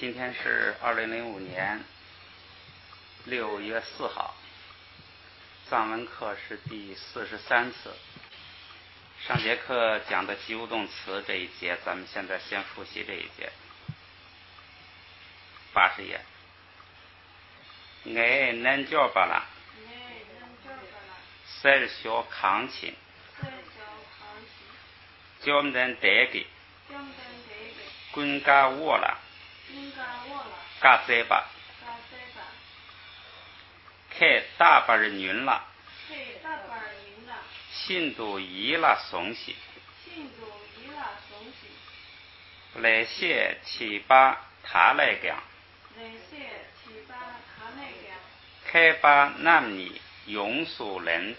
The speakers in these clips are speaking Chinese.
今天是2005年6月4号，藏文课是第43次。上节课讲的及物动词这一节，咱们现在先复习这一节。80页。爱能教巴拉，塞小康琴，教们得给，滚嘎沃了，嘎塞巴，开大把人云了，信度一了松西，来些七八他来讲。开巴南尼永素人，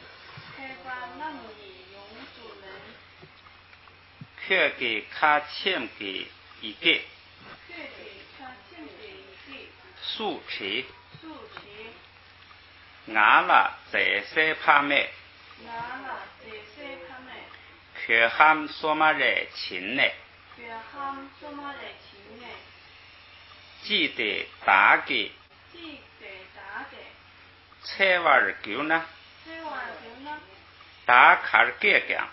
却给卡欠给一个，素持，牙了在塞帕麦，却ham索马来亲呢，记得打给。菜娃儿狗呢？打卡儿盖讲，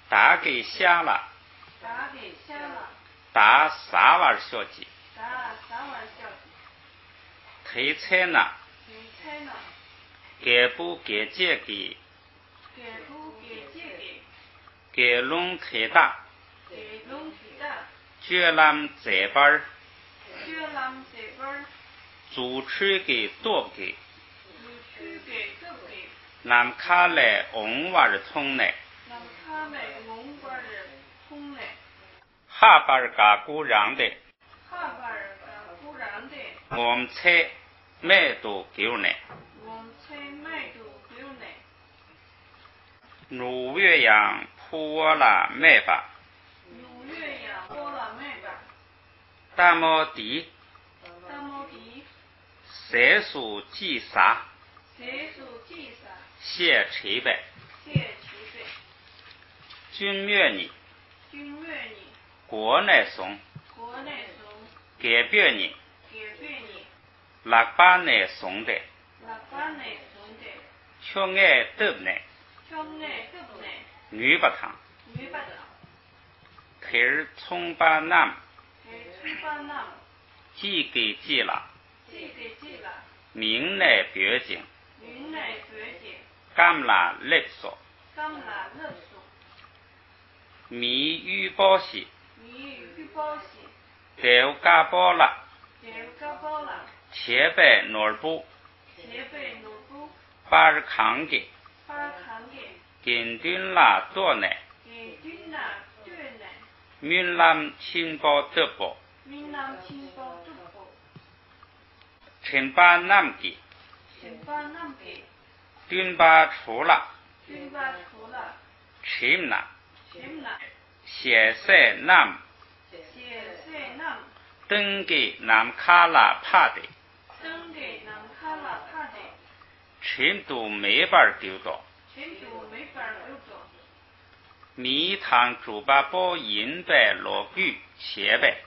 打给下了，打啥娃儿小鸡？推菜呢？给不给这个？给龙推大？绝浪这边儿？主持给多给，南卡来翁娃儿通呢，哈巴尔嘎鼓让的，我们才买都够呢，努月阳铺我啦买吧，大毛地。谁属记啥？谢七百。军灭你。国内怂。改变你。拉巴内怂的。却爱得呢。女不堂。开儿冲巴南。寄给寄了。明内表情，甘拉勒索，米预报时，豆嘎包了，前辈诺布，巴尔康给，紧盯拉多呢，闽南情报得报。陈巴南给，军巴出了，陈那，写塞南，登给南卡拉帕的，陈都没法丢到，米汤猪巴包银白罗具切白。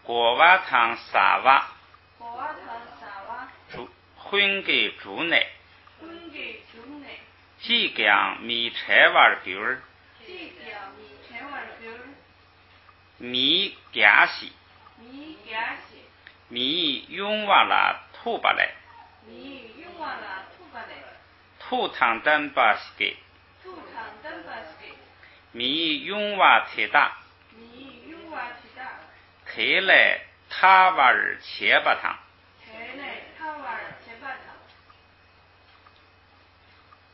果娃汤沙娃，混给猪内，即讲米柴娃儿狗儿，米夹西，米用娃啦吐巴来，吐汤蛋巴西给，米用娃太大。开来他娃儿切巴汤，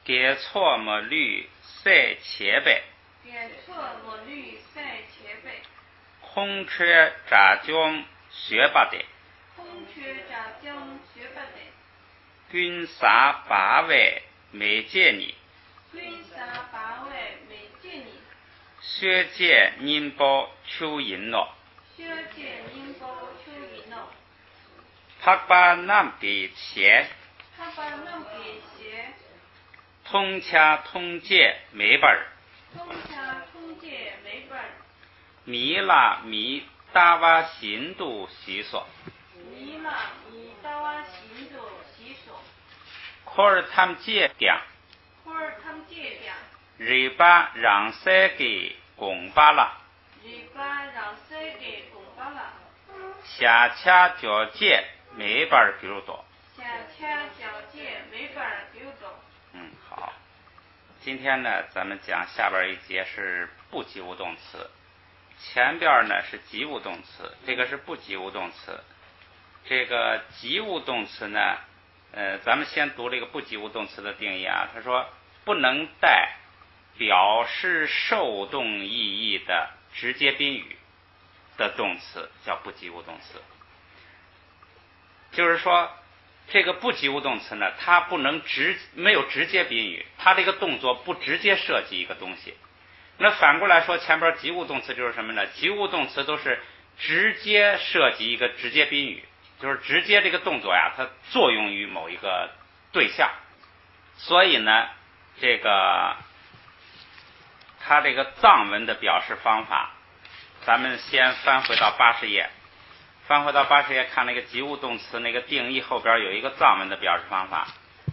给错么绿赛切白，空车炸酱学巴的，军啥八位没见你，学姐您包秋银了。帕巴南给钱，通掐通借没本儿，弥勒弥达瓦辛度西索。弥勒弥达瓦辛度西索。科尔他们姐讲。科尔他们姐讲。日巴让塞给贡巴拉。日巴让塞给贡巴拉。下恰交界没法比如多。下恰交界没法比如多。好。今天呢，咱们讲下边一节是不及物动词，前边呢是及物动词，这个是不及物动词。这个及物动词呢，咱们先读这个不及物动词的定义啊。他说，不能带表示受动意义的直接宾语的动词叫不及物动词。就是说，这个不及物动词呢，它不能没有直接宾语，它这个动作不直接涉及一个东西。那反过来说，前边及物动词就是什么呢？及物动词都是直接涉及一个直接宾语，就是直接这个动作呀，它作用于某一个对象。所以呢，这个它这个藏文的表示方法，咱们先翻回到80页。翻回到80页看那个及物动词那个定义后边有一个藏文的表示方法。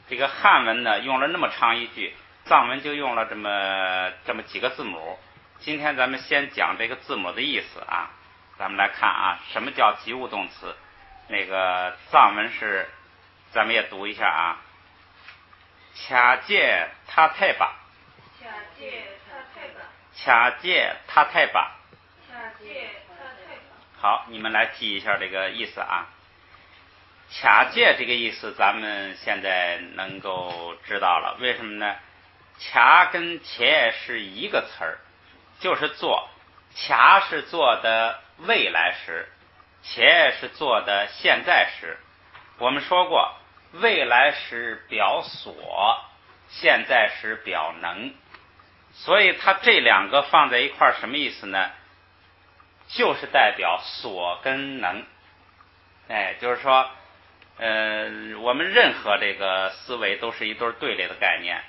这个汉文呢用了那么长一句，藏文就用了这么几个字母。今天咱们先讲这个字母的意思啊。咱们来看啊，什么叫及物动词？那个藏文是，咱们也读一下啊。恰介他太巴。恰介他太巴。恰介他太巴。恰介他太巴。好，你们来记一下这个意思啊。恰介这个意思咱们现在能够知道了，为什么呢？恰跟且是一个词儿，就是做。恰是做的未来时，且是做的现在时。我们说过，未来时表所，现在时表能。所以它这两个放在一块儿什么意思呢？就是代表所跟能。就是说我们任何这个思维都是一对对立的概念，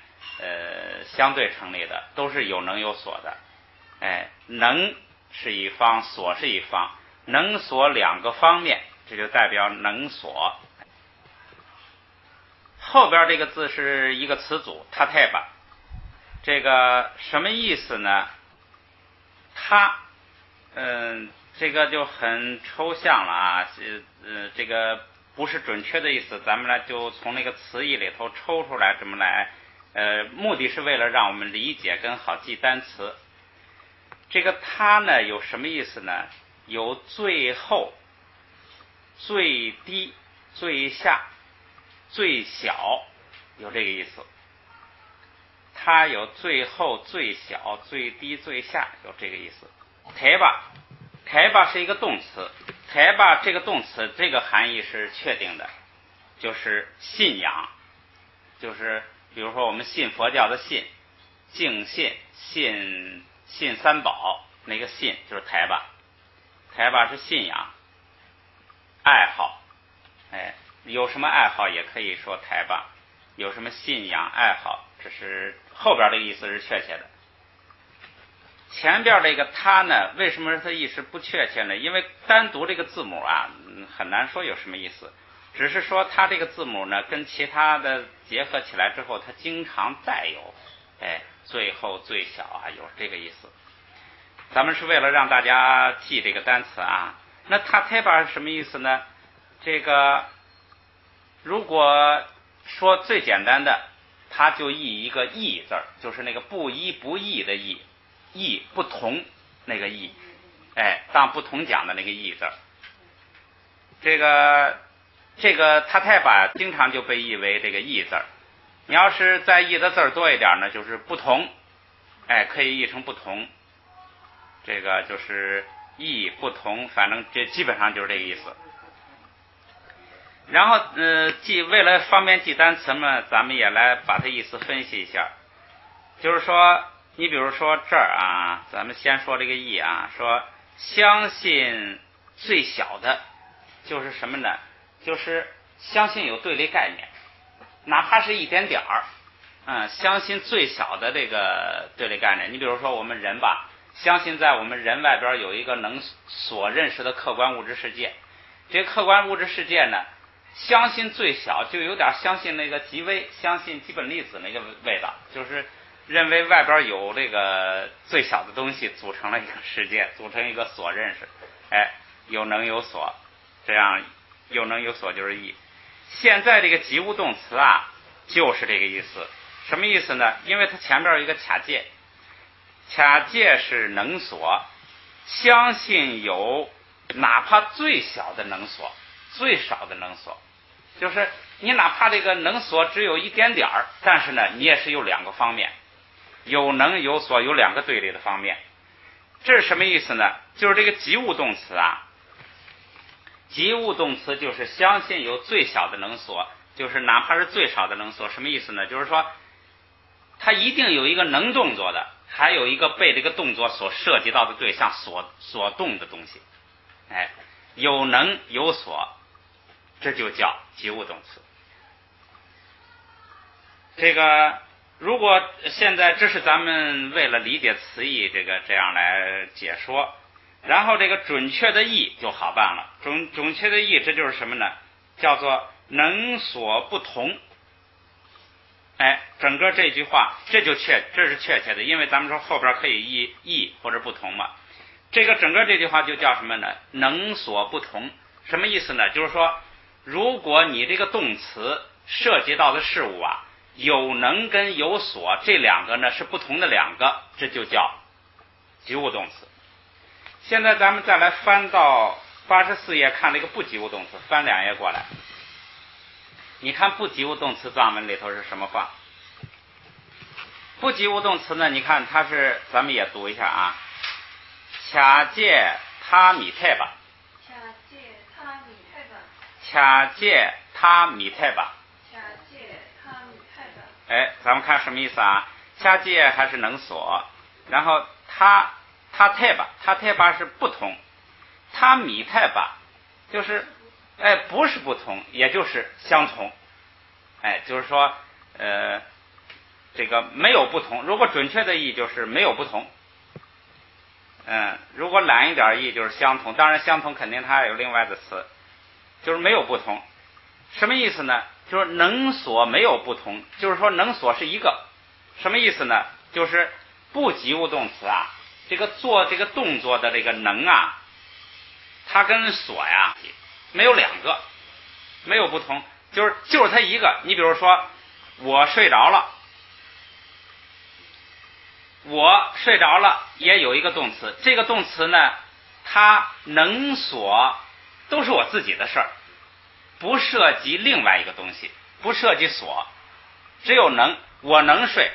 相对成立的，都是有能有所的。能是一方，所是一方，能所两个方面，这就代表能所。后边这个字是一个词组，他太吧。这个什么意思呢？他这个就很抽象了啊，这个不是准确的意思，咱们呢就从那个词义里头抽出来，这么来，目的是为了让我们理解跟好记单词。这个它呢有什么意思呢？有最后、最低、最下、最小，有这个意思。它有最后、最小、最低、最下，有这个意思。台巴是一个动词，台巴这个动词这个含义是确定的，就是信仰，就是比如说我们信佛教的信，敬信，信三宝，那个信就是台巴。台巴是信仰、爱好，有什么爱好也可以说台巴，有什么信仰、爱好，这是后边这个意思是确切的。前边这个它呢，为什么它意思不确切呢？因为单独这个字母啊，很难说有什么意思，只是说它这个字母呢跟其他的结合起来之后，它经常带有最后最小啊，有这个意思。咱们是为了让大家记这个单词啊。那它台巴是什么意思呢？这个如果说最简单的，它就译一个异字，就是那个不一不异的异，异不同那个异，当不同讲的那个异字。这个它台巴经常就被译为这个异字。你要是再译的字多一点呢，就是不同，可以译成不同。这个就是异不同，反正这基本上就是这个意思。然后为了方便记单词嘛，咱们也来把它意思分析一下。就是说，你比如说这儿啊，咱们先说这个义啊，说相信最小的，就是什么呢？就是相信有对立概念，哪怕是一点点儿，相信最小的这个对立概念。你比如说我们人吧，相信在我们人外边有一个能所认识的客观物质世界。这个客观物质世界呢，相信最小就有点相信那个极微，相信基本粒子那个味道，就是认为外边有这个最小的东西组成了一个世界，组成一个所认识。有能有所，这样有能有所就是义。现在这个及物动词啊，就是这个意思。什么意思呢？因为它前边有一个卡介，卡介是能所，相信有哪怕最小的能所，最少的能所，就是你哪怕这个能所只有一点点儿，但是呢，你也是有两个方面，有能有所，有两个对立的方面。这是什么意思呢？就是这个及物动词啊，及物动词就是相信有最小的能所，就是哪怕是最少的能所。什么意思呢？就是说它一定有一个能动作的，还有一个被这个动作所涉及到的对象所动的东西。有能有所，这就叫及物动词。这个如果现在这是咱们为了理解词义这样来解说，然后这个准确的义就好办了。准确的义这就是什么呢？叫做能所不同。整个这句话这是确切的，因为咱们说后边可以义或者不同嘛。这个整个这句话就叫什么呢？能所不同。什么意思呢？就是说如果你这个动词涉及到的事物啊，有能跟有所这两个呢是不同的两个，这就叫及物动词。现在咱们再来翻到84页看这个不及物动词，翻2页过来，你看不及物动词藏文里头是什么话？不及物动词呢，你看它是，咱们也读一下啊，卡介他米泰吧，卡介他米泰吧，卡介他米泰吧，卡介他米泰吧。咱们看什么意思啊？卡介还是能所，然后他泰吧，他泰吧是不同，他米泰吧就是不是不同，也就是相同。就是说这个没有不同。如果准确的意就是没有不同。如果懒一点意就是相同。当然相同肯定它还有另外的词，就是没有不同。什么意思呢？就是能所没有不同，就是说能所是一个。什么意思呢？就是不及物动词啊，这个做这个动作的这个能啊，它跟所呀没有两个，没有不同，就是它一个。你比如说我睡着了，我睡着了也有一个动词，这个动词呢，它能所都是我自己的事儿，不涉及另外一个东西，不涉及所，只有能。我能睡，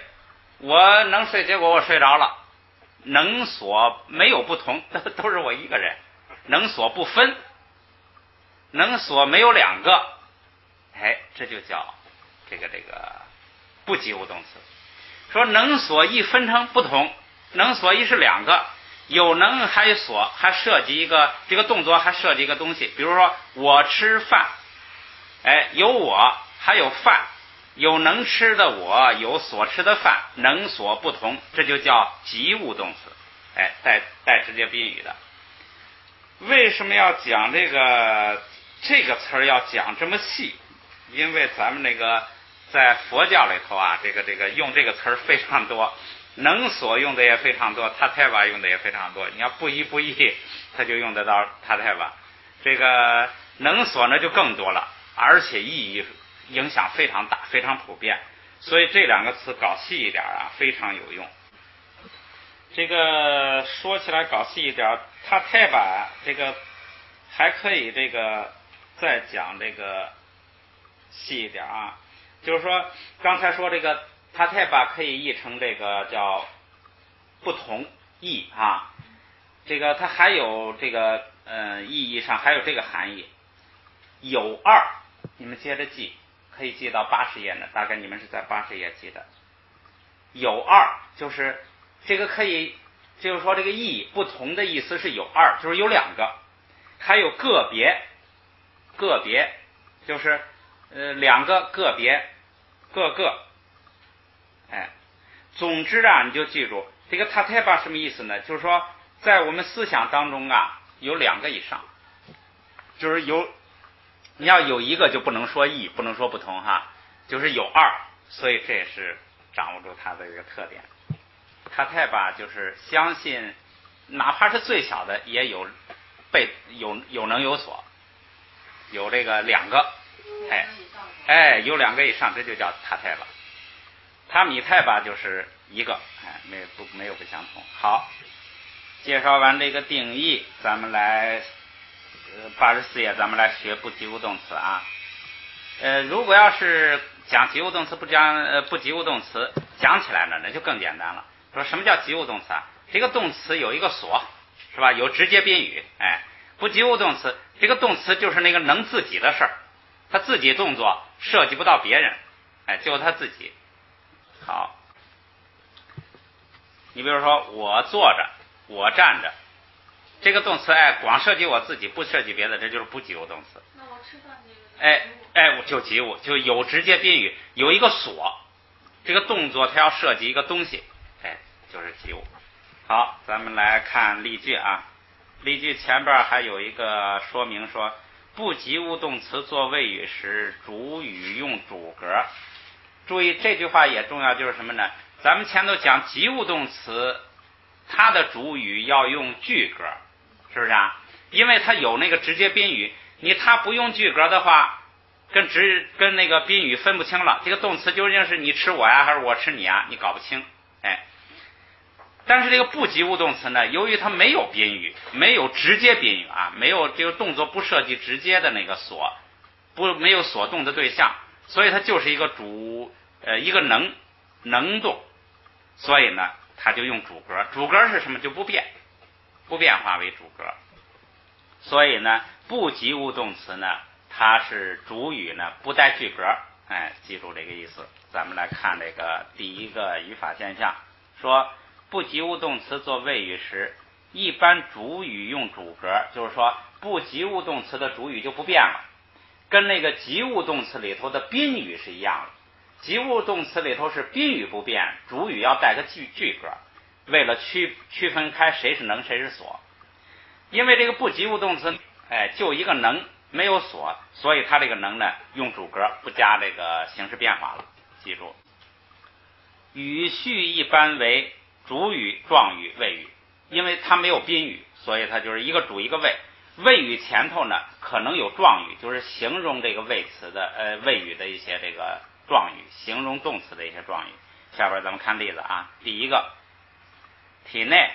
结果我睡着了，能所没有不同，都是我一个人，能所不分，能所没有两个。这就叫这个不及物动词。说能所一分成不同，能所一是两个，有能还有所，还涉及一个这个动作，还涉及一个东西。比如说我吃饭，有我还有饭，有能吃的我，有所吃的饭，能所不同，这就叫及物动词。带直接宾语的。为什么要讲这个词儿要讲这么细？因为咱们那个在佛教里头啊，这个用这个词儿非常多，能所用的也非常多，他太吧用的也非常多。你要不一，他就用得到他太吧。这个能所呢就更多了，而且意义影响非常大，非常普遍。所以这两个词搞细一点啊，非常有用。这个说起来搞细一点，他太吧这个还可以这个再讲这个细一点啊。就是说刚才说这个他太吧可以译成这个叫不同义啊，这个它还有这个意义上还有这个含义。有二，你们接着记，可以记到80页呢，大概你们是在80页记的。有二就是这个可以，就是说这个义不同的意思是有二，就是有两个。还有个别就是两个个别，各个。总之啊，你就记住这个塔泰巴什么意思呢？就是说在我们思想当中啊，有2个以上，就是你要有一个就不能说异，不能说不同哈，就是有2，所以这也是掌握住它的一个特点。塔泰巴就是相信，哪怕是最小的也有有能有所，有这个2个，有2个以上，这就叫塔泰巴。塔米泰巴就是一个，没有不相同。好，介绍完这个定义，咱们来84页，咱们来学不及物动词啊。如果要是讲及物动词不及物动词，讲起来呢那就更简单了。说什么叫及物动词啊？这个动词有一个所，是吧？有直接宾语，不及物动词，这个动词就是那个能自己的事儿，他自己动作涉及不到别人，就他自己。好，你比如说我坐着，我站着，这个动词光涉及我自己，不涉及别的，这就是不及物动词。那我吃饭这个就及物，就有直接宾语，有一个所，这个动作它要涉及一个东西，就是及物。好，咱们来看例句啊。例句前边还有一个说明说，不及物动词做谓语时，主语用主格。注意这句话也重要，就是什么呢？咱们前头讲及物动词，它的主语要用句格，是不是啊？因为它有那个直接宾语，它不用句格的话，跟那个宾语分不清了。这个动词究竟是你吃我呀，还是我吃你啊？你搞不清。但是这个不及物动词呢，由于它没有宾语，没有直接宾语啊，没有这个动作不涉及直接的那个所，没有所动的对象，所以它就是一个一个能动，所以呢它就用主格。主格是什么？就不变化为主格。所以呢不及物动词呢，它是主语呢不带句格，记住这个意思。咱们来看这个第一个语法现象，说不及物动词做谓语时，一般主语用主格，就是说不及物动词的主语就不变了，跟那个及物动词里头的宾语是一样的。及物动词里头是宾语不变，主语要带个句格，为了区分开谁是能谁是所。因为这个不及物动词就一个能没有所，所以它这个能呢用主格，不加这个形式变化了。记住，语序一般为主语、状语、谓语，因为它没有宾语，所以它就是一个主一个谓。谓语前头呢可能有状语，就是形容这个谓词的谓语的一些这个状语，形容动词的一些状语。下边咱们看例子啊。第一个，体内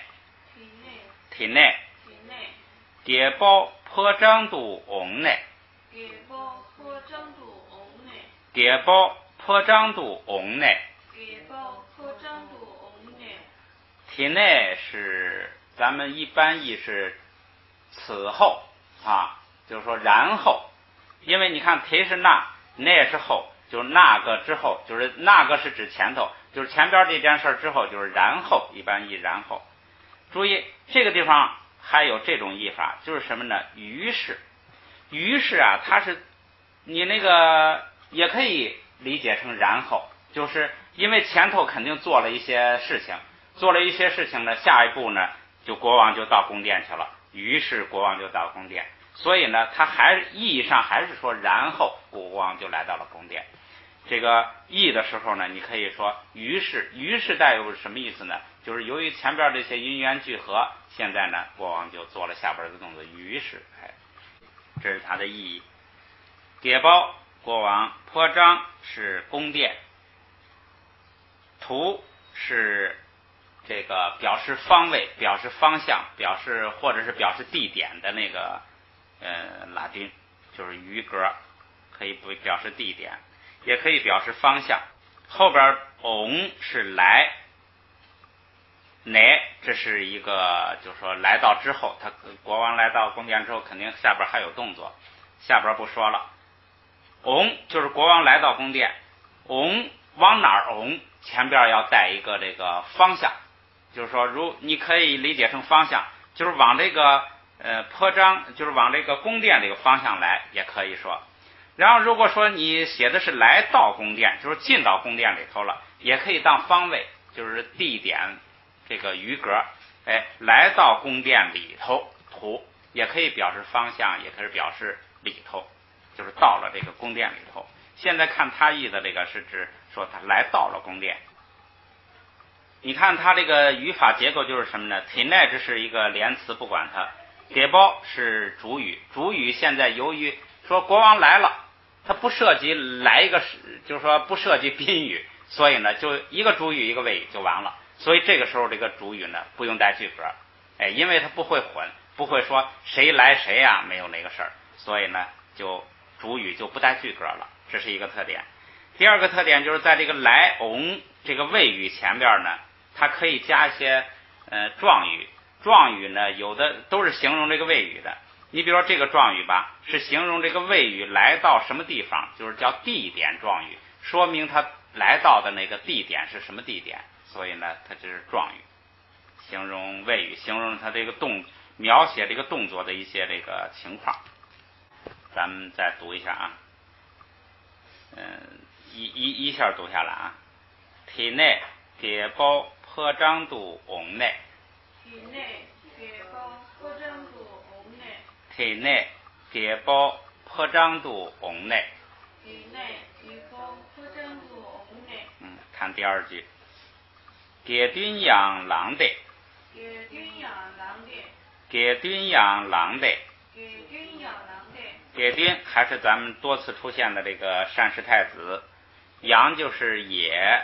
碘包破张度翁内，碘包破张度翁内。体内是咱们一般译是此后啊，就是说然后，因为你看提是那是后，就是那个之后，就是那个是指前头，就是前边这件事之后就是然后，一般译然后。注意这个地方还有这种译法，就是什么呢？于是啊，它是你那个也可以理解成然后，就是因为前头肯定做了一些事情呢，下一步呢就国王就到宫殿去了，于是国王就到宫殿，所以呢它意义上还是说然后国王就来到了宫殿。这个译的时候呢，你可以说于是带有什么意思呢？就是由于前边这些因缘聚合，现在呢国王就做了下边的动作，于是这是它的意义。碘包国王，破张是宫殿，图是这个表示方位、表示方向、或者是表示地点的那个拉丁，就是余格，可以表示地点，也可以表示方向。后边翁是来，乃这是一个就是说来到之后，他国王来到宫殿之后肯定下边还有动作，下边不说了。翁就是国王来到宫殿，翁往哪儿翁，前边要带一个这个方向，就是说你可以理解成方向，就是往这个破张，就是往这个宫殿这个方向来，也可以说。然后如果说你写的是来到宫殿，就是进到宫殿里头了，也可以当方位，就是地点这个余格，来到宫殿里头途，也可以表示方向，也可以表示里头，就是到了这个宫殿里头。现在看他译的这个是指说他来到了宫殿。你看他这个语法结构就是什么呢？体内这是一个连词，不管它。给包是主语，主语现在由于说国王来了，它不涉及来一个，就是说不涉及宾语，所以呢就一个主语一个谓语就完了。所以这个时候这个主语呢不用带句格，因为它不会混，不会说谁来谁呀，没有那个事儿，所以呢就主语就不带句格了，这是一个特点。第二个特点就是在这个来这个谓语前边呢，它可以加一些状语。状语呢有的都是形容这个谓语的。你比如说这个状语吧，是形容这个谓语来到什么地方，就是叫地点状语，说明它来到的那个地点是什么地点，所以呢它就是状语，形容谓语，形容它这个描写这个动作的一些这个情况。咱们再读一下啊，一下读下来啊。体内给包破张度翁内，体内给包破张度翁内，体内给包破张度翁内，体内给包破张度翁内。看第二句，给敦养狼的，给敦养狼的，给敦养狼的，给敦养狼的。给敦还是咱们多次出现的这个单氏太子，养就是也，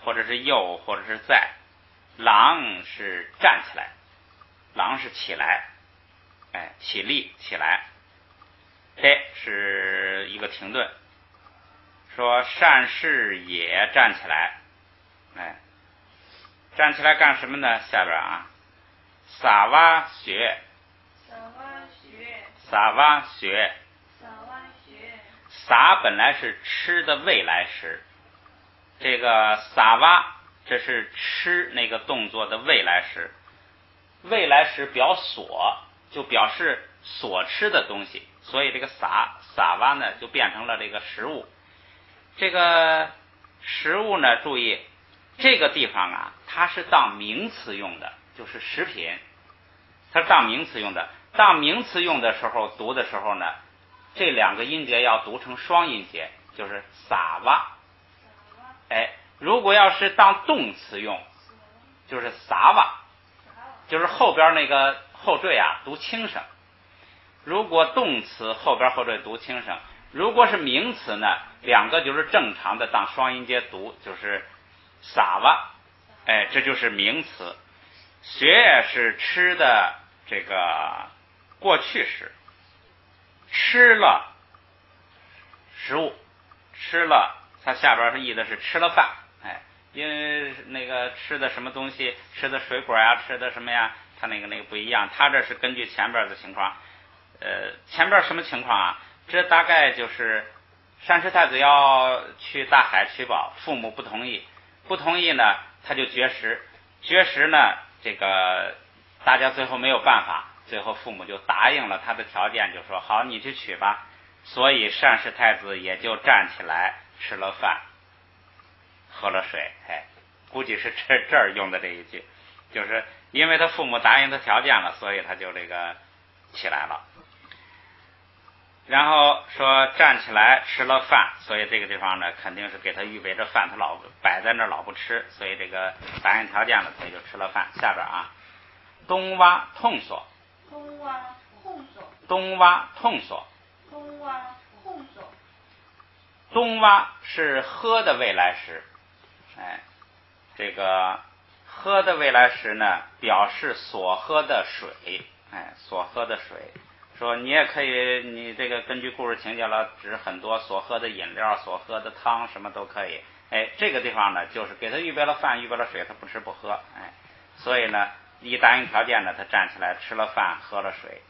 或者是右，或者是在，狼是站起来，狼是起来，起立起来，这是一个停顿，说单氏也站起来，站起来干什么呢？下边啊，撒哇学，撒哇学，撒哇学，撒哇学。撒本来是吃的未来时，这个撒哇这是吃那个动作的未来时，未来时表所，就表示所吃的东西，所以这个撒哇呢就变成了这个食物。这个食物呢，注意这个地方啊，它是当名词用的，就是食品，它是当名词用的。当名词用的时候读的时候呢，这两个音节要读成双音节，就是撒哇。如果要是当动词用，就是撒哇，就是后边那个后缀啊读轻声。如果动词后边后缀读轻声，如果是名词呢，两个就是正常的当双音节读，就是撒哇，这就是名词。学是吃的这个过去时，吃了食物，吃了，它下边译的是吃了饭，因为那个吃的什么东西，吃的水果呀，吃的什么呀，它那个不一样，它这是根据前边的情况，前边什么情况啊？这大概就是单氏太子要去大海取宝，父母不同意，不同意呢，他就绝食，绝食呢，这个大家最后没有办法，最后父母就答应了他的条件，就说好，你去取吧。所以单氏太子也就站起来吃了饭，喝了水，估计是这儿用的这一句，就是因为他父母答应他条件了，所以他就这个起来了。然后说站起来吃了饭，所以这个地方呢肯定是给他预备着饭，他老摆在那儿老不吃，所以这个答应条件了，他就吃了饭。下边啊，东洼痛所，东洼痛所，东洼痛所，东洼痛所。东洼是喝的未来时，这个喝的未来时呢，表示所喝的水，所喝的水。说你也可以，你这个根据故事情节了，指很多所喝的饮料、所喝的汤，什么都可以。这个地方呢，就是给他预备了饭，预备了水，他不吃不喝。所以呢，一答应条件呢，他站起来吃了饭，喝了水。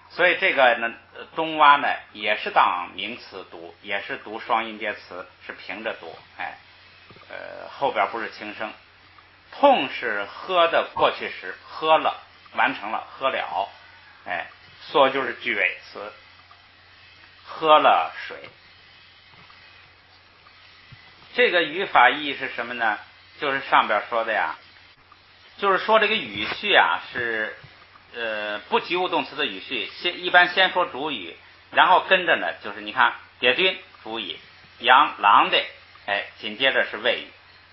所以这个呢，东洼呢也是当名词读，也是读双音节词，是平着读。后边不是轻声。痛是喝的过去时，喝了，完成了，喝了。所就是句尾词，喝了水。这个语法意义是什么呢？就是上边说的呀，就是说这个语序啊是不及物动词的语序，一般先说主语，然后跟着呢就是你看蝶君主语，羊狼的，紧接着是谓语，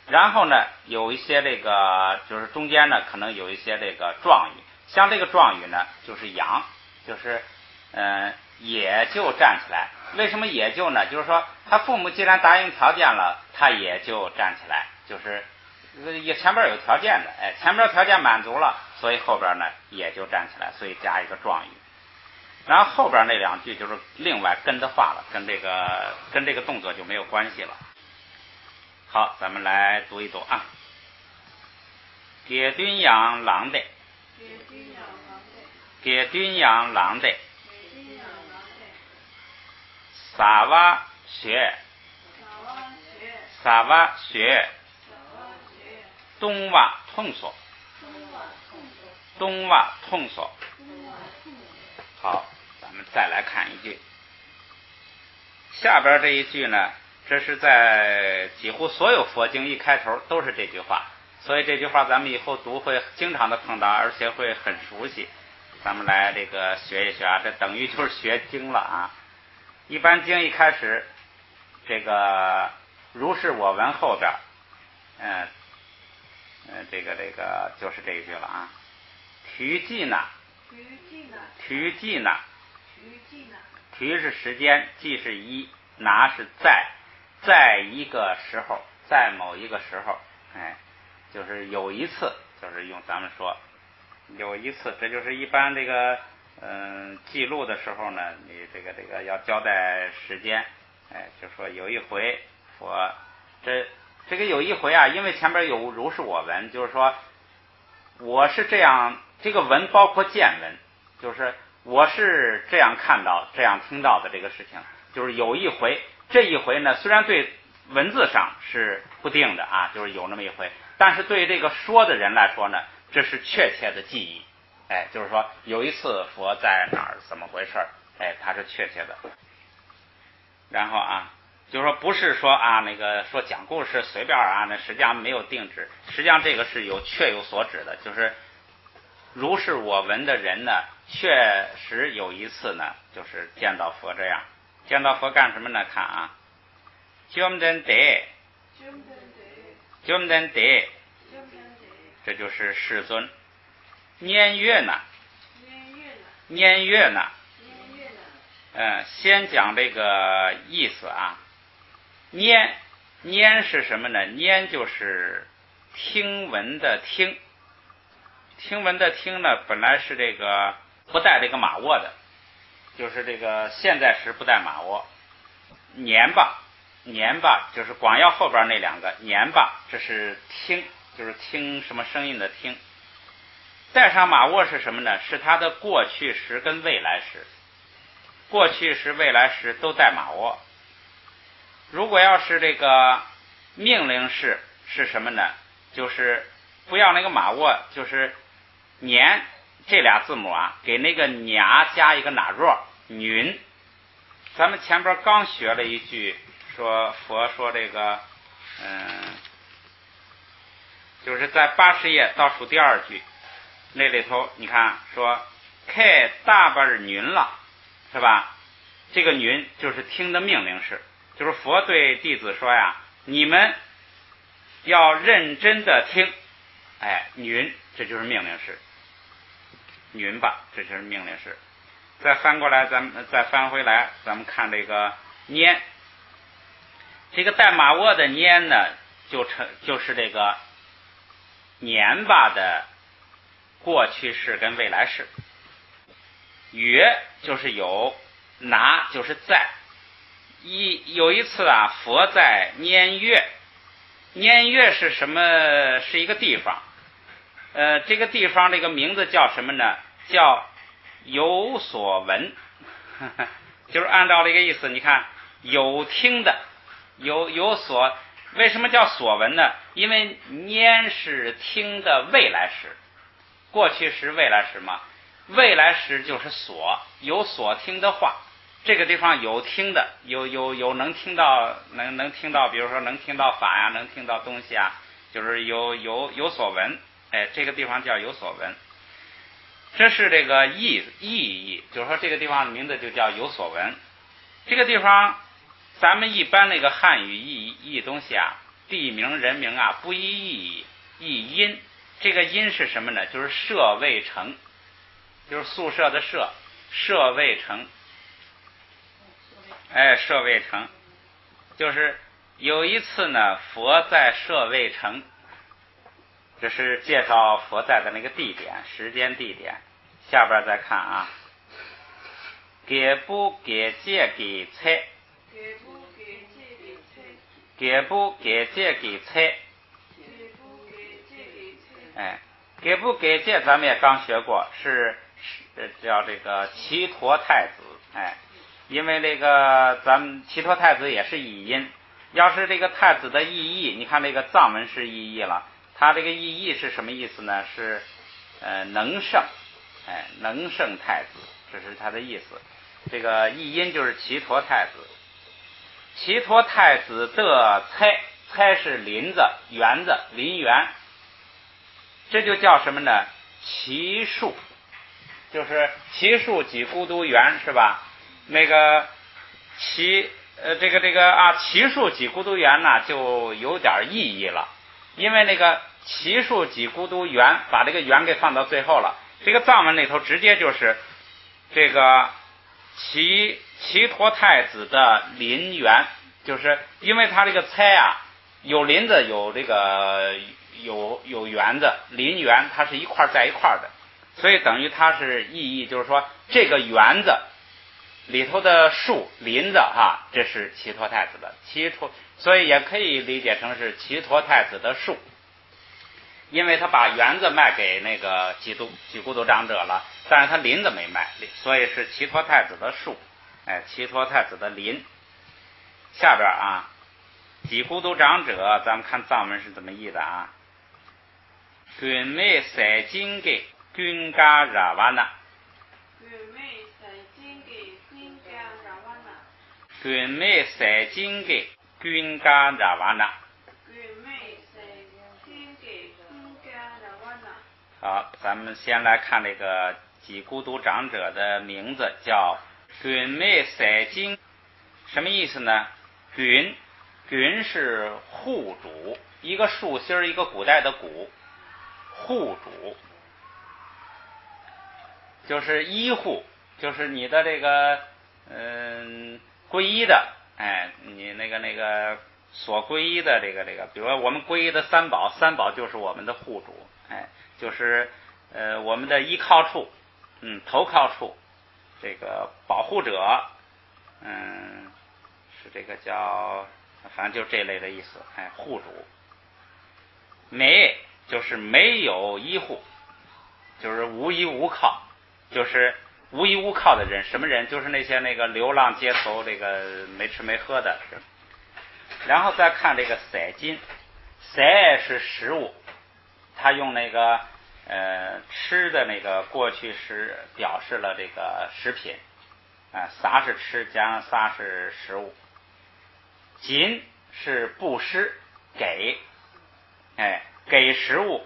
然后呢有一些这个就是中间呢可能有一些这个状语，像这个状语呢就是羊，就是也就站起来。为什么也就呢？就是说他父母既然答应条件了，他也就站起来，就是也前边有条件的，前边条件满足了，所以后边呢也就站起来，所以加一个状语。然后后边那两句就是另外跟的话了，跟这个动作就没有关系了。好，咱们来读一读啊。给敦养狼的，给敦养狼的，撒哇学，撒哇学，东哇痛索，东哇痛索。好，咱们再来看一句，下边这一句呢，这是在几乎所有佛经一开头都是这句话，所以这句话咱们以后读会经常的碰到，而且会很熟悉。咱们来这个学一学啊，这等于就是学经了啊。一般经一开始，这个如是我闻后边，这个就是这一句了啊。提记呢，提记呢，提是时间，记是一，拿是在一个时候，在某一个时候，就是有一次，就是用咱们说有一次，这就是一般这个记录的时候呢，你这个要交代时间，就说有一回佛这个有一回啊，因为前边有如是我闻，就是说我是这样，这个闻包括见闻，就是我是这样看到这样听到的这个事情，就是有一回，这一回呢虽然对文字上是不定的啊，就是有那么一回，但是对这个说的人来说呢，这是确切的记忆，就是说有一次佛在哪儿怎么回事，它是确切的。然后啊，就是说不是说啊那个说讲故事随便啊，那实际上没有定制，实际上这个是确有所指的，就是如是我闻的人呢，确实有一次呢，就是见到佛这样，见到佛干什么呢？看啊，견된 때， 这就是世尊。年月呢？先讲这个意思啊。年是什么呢？年就是听闻的听。听闻的听呢，本来是这个不带这个马窝的，就是这个现在时不带马窝。年吧就是广要后边那两个年吧，这是听，就是听什么声音的听。带上马窝是什么呢？是它的过去时跟未来时，过去时未来时都带马窝。如果要是这个命令式是什么呢？就是不要那个马窝，就是年这俩字母啊，给那个牙加一个哪弱云。咱们前边刚学了一句，说佛说这个就是在80页倒数第2句那里头，你看说开大半云了，是吧？这个云就是听的命令式，就是佛对弟子说呀，你们要认真的听，云这就是命令式，云吧，这就是命令式。再翻过来，咱们再翻回来，咱们看这个年，这个带马窝的年呢，就是这个年吧的过去式跟未来式。月就是有，拿就是在。有一次啊，佛在年月，年月是什么？是一个地方。这个地方这个名字叫什么呢？叫有所闻，就是按照这个意思，你看有听的，有所，为什么叫所闻呢？因为年是听的未来时，过去时未来时嘛，未来时就是有所听的话。这个地方有听的，有能听到，能听到，比如说能听到法呀，能听到东西啊，就是有所闻。这个地方叫有所闻。这是这个意义，就是说这个地方的名字就叫有所闻。这个地方咱们一般那个汉语译东西啊，地名人名啊，不译音。这个音是什么呢？就是舍卫城，就是宿舍的舍卫城。舍卫城，就是有一次呢，佛在舍卫城，这是介绍佛在的那个地点、时间、地点。下边再看啊，给不给借给财，给不给借给财，给不给借咱们也刚学过，是叫这个齐陀太子，因为这个咱们齐陀太子也是译音。要是这个太子的意义，你看这个藏文是意义了，它这个意义是什么意思呢？是能胜，能胜太子，这是它的意思。这个译音就是齐陀太子。齐陀太子的猜是林子、园子、林园，这就叫什么呢？齐树，就是齐树几孤独园，是吧？那个齐树几孤独园呢，就有点意义了，因为那个齐树几孤独园，把这个园给放到最后了。这个藏文里头直接就是这个齐陀太子的林园，就是因为他这个猜啊，有林子，有这个有园子，林园它是一块在一块的，所以等于它是意义，就是说这个园子里头的树林子这是齐陀太子的所以也可以理解成是齐陀太子的树，因为他把园子卖给那个几孤独长者了，但是他林子没卖，所以是齐陀太子的树，齐陀太子的林。下边啊，几孤独长者，咱们看藏文是怎么译的啊？君美塞金给君嘎拉瓦那，君美塞金给君嘎拉瓦那。好，咱们先来看这个几孤独长者的名字，叫君美塞金，什么意思呢？君是户主，一个竖心一个古代的古，户主就是医护，就是你的这个皈依的，你那个所皈依的这个，比如说我们皈依的三宝就是我们的护主，就是我们的依靠处，投靠处，这个保护者，是这个叫，反正就这类的意思，护主。没就是没有依护，就是无依无靠，就是无依无靠的人，什么人？就是那些那个流浪街头，这个没吃没喝的。然后再看这个塞金，塞是食物，他用那个吃的那个过去时表示了这个食品，撒是吃，加上撒是食物。金是布施，给，给食物，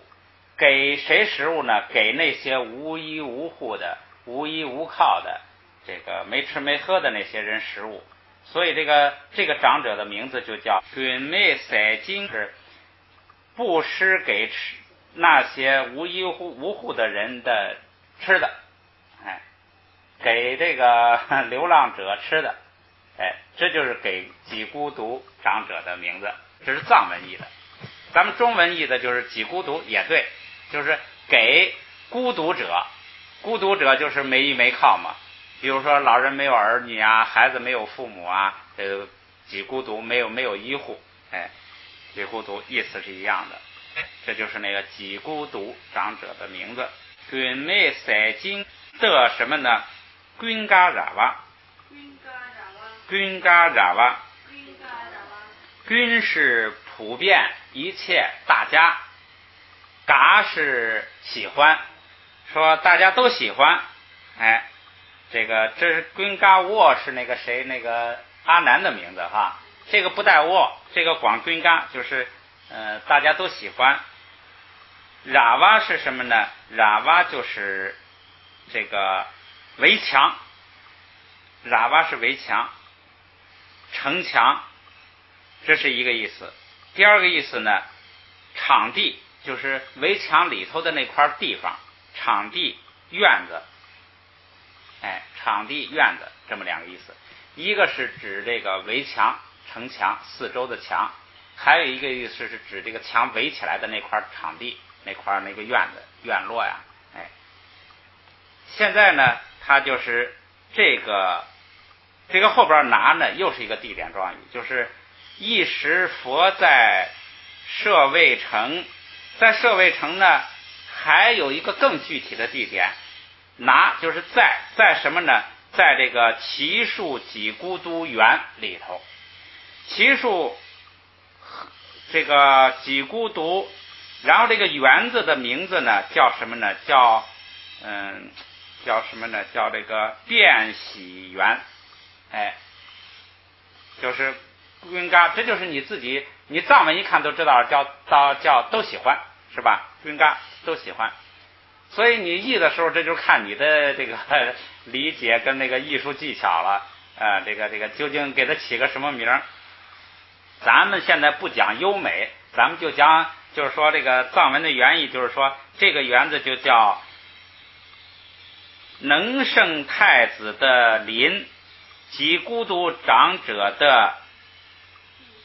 给谁食物呢？给那些无依无护的、无依无靠的，这个没吃没喝的那些人食物。所以这个长者的名字就叫君美塞金，是布施给那些无依无护的人的吃的，给这个流浪者吃的，这就是给几孤独长者的名字，这是藏文译的。咱们中文译的就是几孤独也对，就是给孤独者，孤独者就是没依没靠嘛。比如说老人没有儿女啊，孩子没有父母啊，几孤独没有医护，几孤独意思是一样的。这就是那个几孤独长者的名字。君美塞金的什么呢？君嘎喇哇，君嘎喇哇，君是普遍一切大家，嘎是喜欢，说大家都喜欢，这是君嘎沃是那个谁，那个阿难的名字哈，这个不带沃，这个广君嘎就是大家都喜欢。喇哇是什么呢？喇哇就是这个围墙，喇哇是围墙、城墙，这是一个意思。第二个意思呢，场地就是围墙里头的那块地方，场地、院子，场地、院子这么两个意思。一个是指这个围墙、城墙四周的墙，还有一个意思是指这个墙围起来的那块场地，那块那个院子、院落呀。现在呢，它就是这个后边拿呢，又是一个地点状语，就是一时佛在舍卫城，在舍卫城呢，还有一个更具体的地点，拿就是在什么呢？在这个祇树几孤独园里头，祇树这个几孤独，然后这个园子的名字呢叫什么呢？叫什么呢？叫这个变喜园，就是云嘎，这就是你自己，你藏文一看都知道，叫都喜欢，是吧？云嘎都喜欢，所以你译的时候，这就看你的这个理解跟那个艺术技巧了。这个究竟给它起个什么名？咱们现在不讲优美，咱们就讲，就是说这个藏文的原意，就是说这个园子就叫能胜太子的林及孤独长者的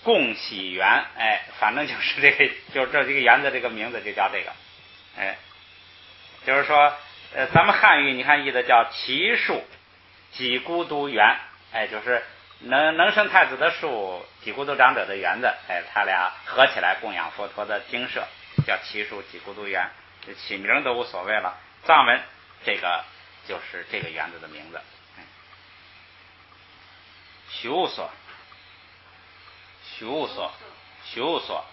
共喜园。反正就是这个，就是这园子这个名字就叫这个。就是说咱们汉语你看译的叫祇树几孤独园，就是能生太子的树，几孤独长者的园子，他俩合起来供养佛陀的精舍，叫祇树几孤独园，这起名都无所谓了。藏文这个就是这个园子的名字。许物所，许物所，许物所，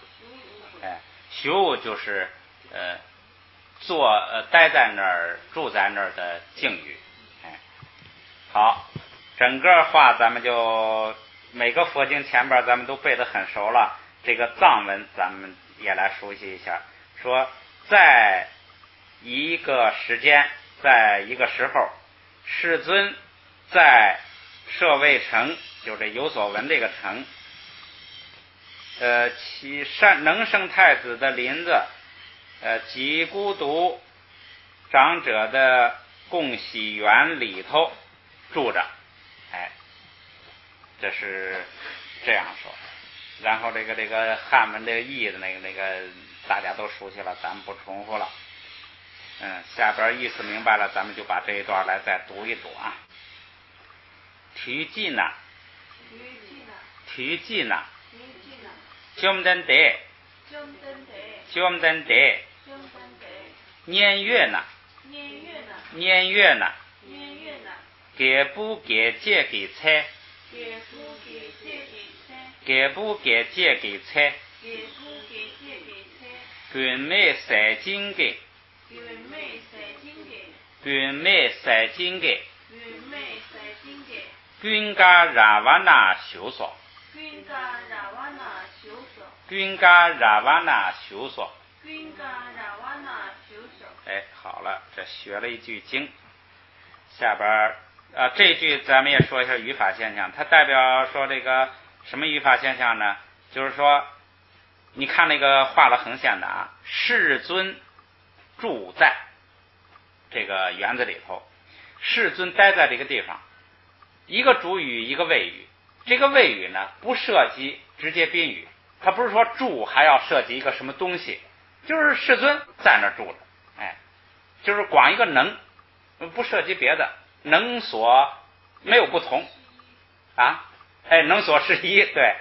许物就是待在那儿、住在那儿的境遇。好，整个话咱们就每个佛经前边咱们都背得很熟了，这个藏文咱们也来熟悉一下。说在一个时间，在一个时候，世尊在舍卫城，就这有所闻这个城，其能生太子的林子，及孤独长者的共喜园里头住着。这是这样说。然后这个汉文这个译的那个大家都熟悉了，咱们不重复了。下边意思明白了，咱们就把这一段来再读一读啊。提记呢좀 된 데年月呢给不给借给菜原妹塞金给军家拉瓦那修所好了，这学了一句经。下边这句咱们也说一下语法现象，它代表说这个什么语法现象呢？就是说你看那个画了横线的啊，世尊住在这个园子里头，世尊待在这个地方，一个主语一个谓语，这个谓语呢不涉及直接宾语，它不是说住还要涉及一个什么东西，就是世尊在那儿住着，就是光一个能，不涉及别的，能所没有不同啊，能所是一，对，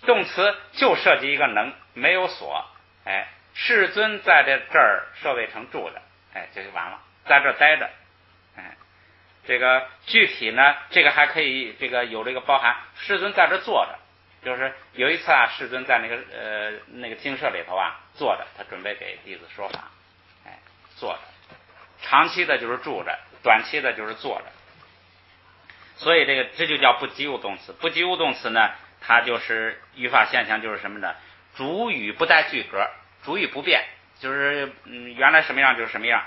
动词就涉及一个能，没有所，世尊在这儿舍卫城住着，这就完了，在这儿待着，这个具体呢，这个还可以这个有这个包含，世尊在这儿坐着，就是有一次啊，世尊在那个精舍里头啊坐着，他准备给弟子说法，坐着，长期的就是住着，短期的就是坐着，所以这就叫不及物动词。不及物动词呢，它就是语法现象就是什么呢？主语不带句格，主语不变，就是原来什么样就是什么样。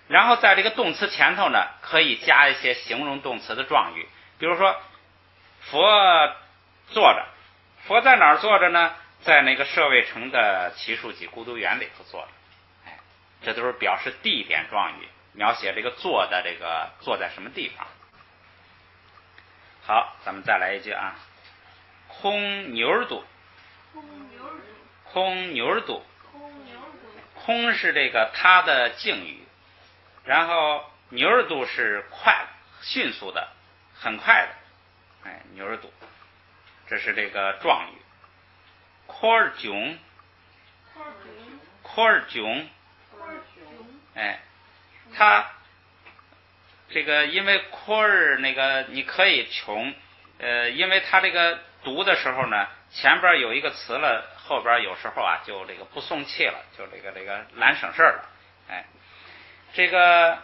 然后在这个动词前头呢，可以加一些形容动词的状语，比如说佛坐着，佛在哪儿坐着呢？在那个舍卫城的奇树集孤独园里头坐着。哎，这都是表示地点状语，描写这个坐的这个坐在什么地方。好，咱们再来一句啊，空牛儿肚。空牛儿肚。空是这个它的敬语，然后牛儿肚是快，迅速的，很快的。哎，牛儿肚，这是这个状语。科尔囧，科尔囧，哎，它这个因为科尔那个你可以穷，因为它这个读的时候呢，前边有一个词了，后边有时候啊就这个不送气了，就这个懒省事儿了。哎，这个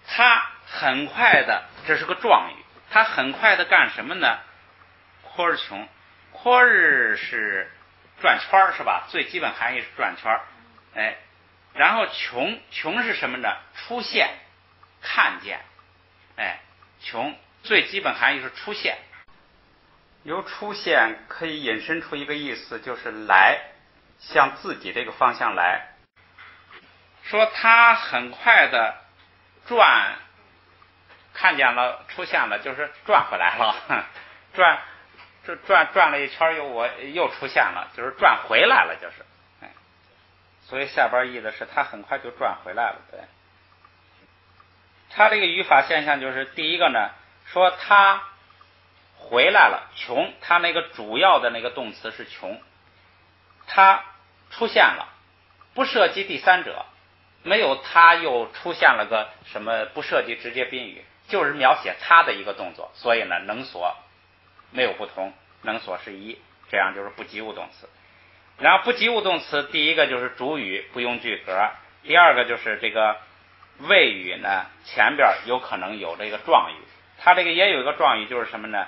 它很快的，这是个状语，它很快的干什么呢？科尔穷。科尔是转圈是吧？最基本含义是转圈。哎，然后穷是什么呢？出现，看见。哎，穷最基本含义是出现。由出现可以引申出一个意思，就是来，向自己这个方向来。说他很快的转，看见了，出现了，就是转回来了，转了一圈又出现了，就是转回来了，就是。哎，所以下边译的是他很快就转回来了。对，他这个语法现象就是第一个呢，说他回来了，穷，他那个主要的那个动词是穷，他出现了，不涉及第三者，没有他又出现了个什么，不涉及直接宾语，就是描写他的一个动作，所以呢能所没有不同，能所是一，这样就是不及物动词。然后不及物动词第一个就是主语不用句格，第二个就是这个谓语呢前边有可能有这个状语，它这个也有一个状语，就是什么呢？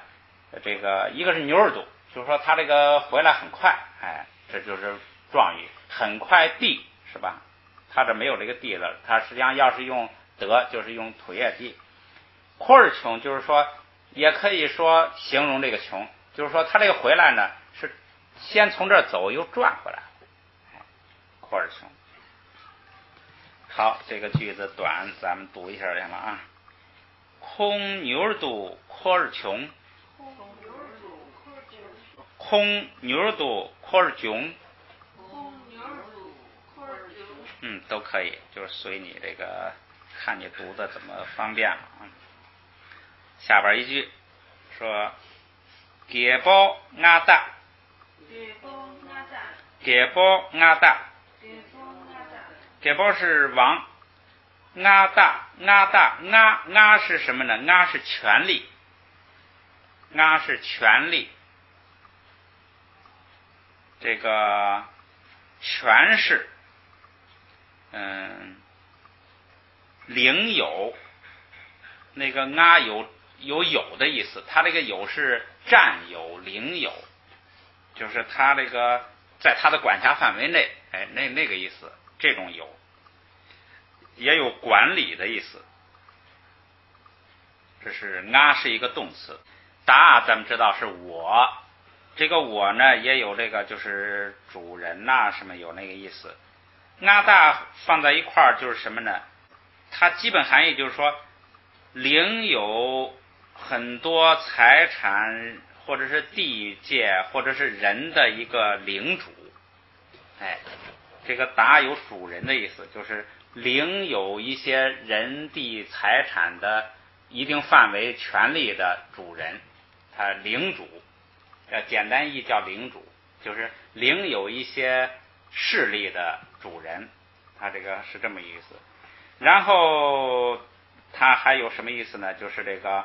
这个一个是牛耳肚，就是说他这个回来很快，哎，这就是状语，很快地是吧？他这没有这个地了，他实际上要是用得就是用土业地。阔儿穷就是说也可以说形容这个穷，就是说他这个回来呢是先从这儿走又转回来，阔儿穷。好，这个句子短，咱们读一下行吗啊？空牛儿肚阔儿穷，空牛儿肚阔儿穷，都可以，就是随你这个看你读的怎么方便了啊。下边一句说给包阿大，给包阿大，给包是王，阿大阿大阿是什么呢？阿是权力，阿是权力，这个权势，领有，那个阿有的意思，他这个有是占有领有，就是他这个在他的管辖范围内，哎，那个意思，这种有也有管理的意思。这是阿是一个动词，达咱们知道是我，这个我呢也有这个就是主人呐什么有那个意思。阿大放在一块儿就是什么呢？它基本含义就是说领有很多财产或者是地界或者是人的一个领主。哎，这个达有主人的意思，就是领有一些人地财产的一定范围权利的主人，他领主，简单译叫领主，就是领有一些势力的主人，他这个是这么意思。然后他还有什么意思呢？就是这个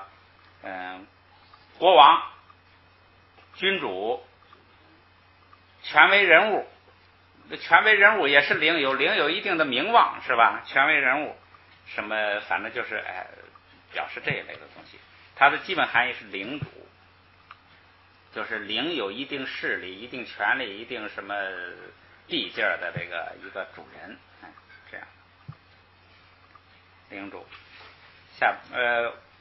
国王、君主、权威人物，权威人物也是领有一定的名望是吧？权威人物什么反正就是表示这一类的东西，它的基本含义是领主，就是领有一定势力、一定权力、一定什么地界的这个一个主人，这样。领主，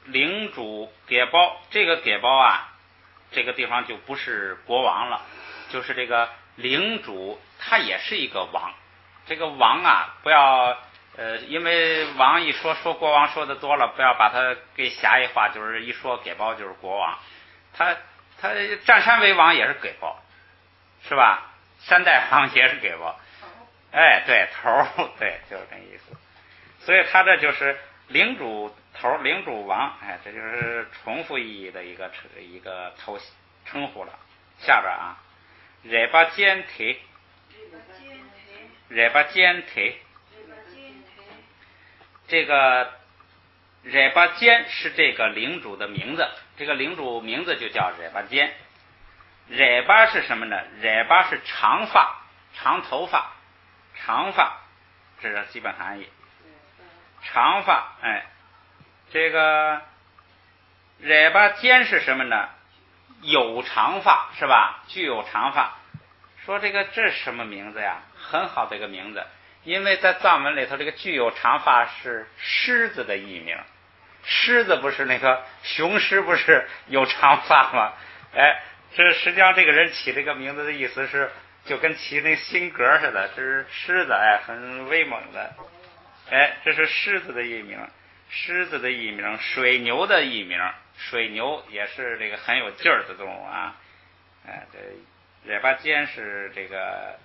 领主给包，这个给包啊，这个地方就不是国王了，就是这个领主，他也是一个王。这个王啊，不要因为王一说国王说的多了，不要把它给狭义化，就是一说给包就是国王。他占山为王也是给包，是吧？山大王也是给包。哎，对，头，对，就是这意思。所以他这就是领主头、领主王，哎，这就是重复意义的一个称呼了。下边啊，热巴坚腿，热巴坚腿，这个热巴坚是这个领主的名字，这个领主名字就叫热巴坚。热巴是什么呢？热巴是长发、长头发、长发，这是基本含义。长发，哎，这个热巴坚是什么呢？有长发，是吧？具有长发。说这是什么名字呀？很好的一个名字，因为在藏文里头，这个具有长发是狮子的艺名。狮子不是那个雄狮，不是有长发吗？哎，这实际上这个人起这个名字的意思是，就跟起那新格似的，这是狮子，哎，很威猛的。哎，这是狮子的艺名，狮子的艺名，水牛的艺名，水牛也是这个很有劲儿的动物啊。哎，这热巴坚是这个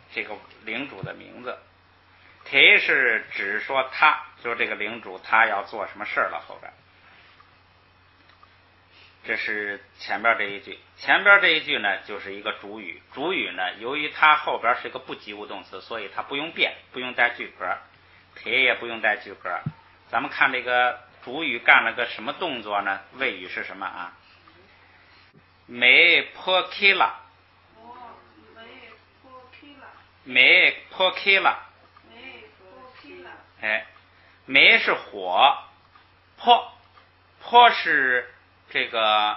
领主的名字。提是指说他，就是这个领主他要做什么事儿了后边。这是前边这一句，前边这一句呢就是一个主语，主语呢由于它后边是一个不及物动词，所以它不用变，不用带句格，提也不用带句格。咱们看这个主语干了个什么动作呢？谓语是什么啊？没破开了，没破开了，哎，没是火，破是这个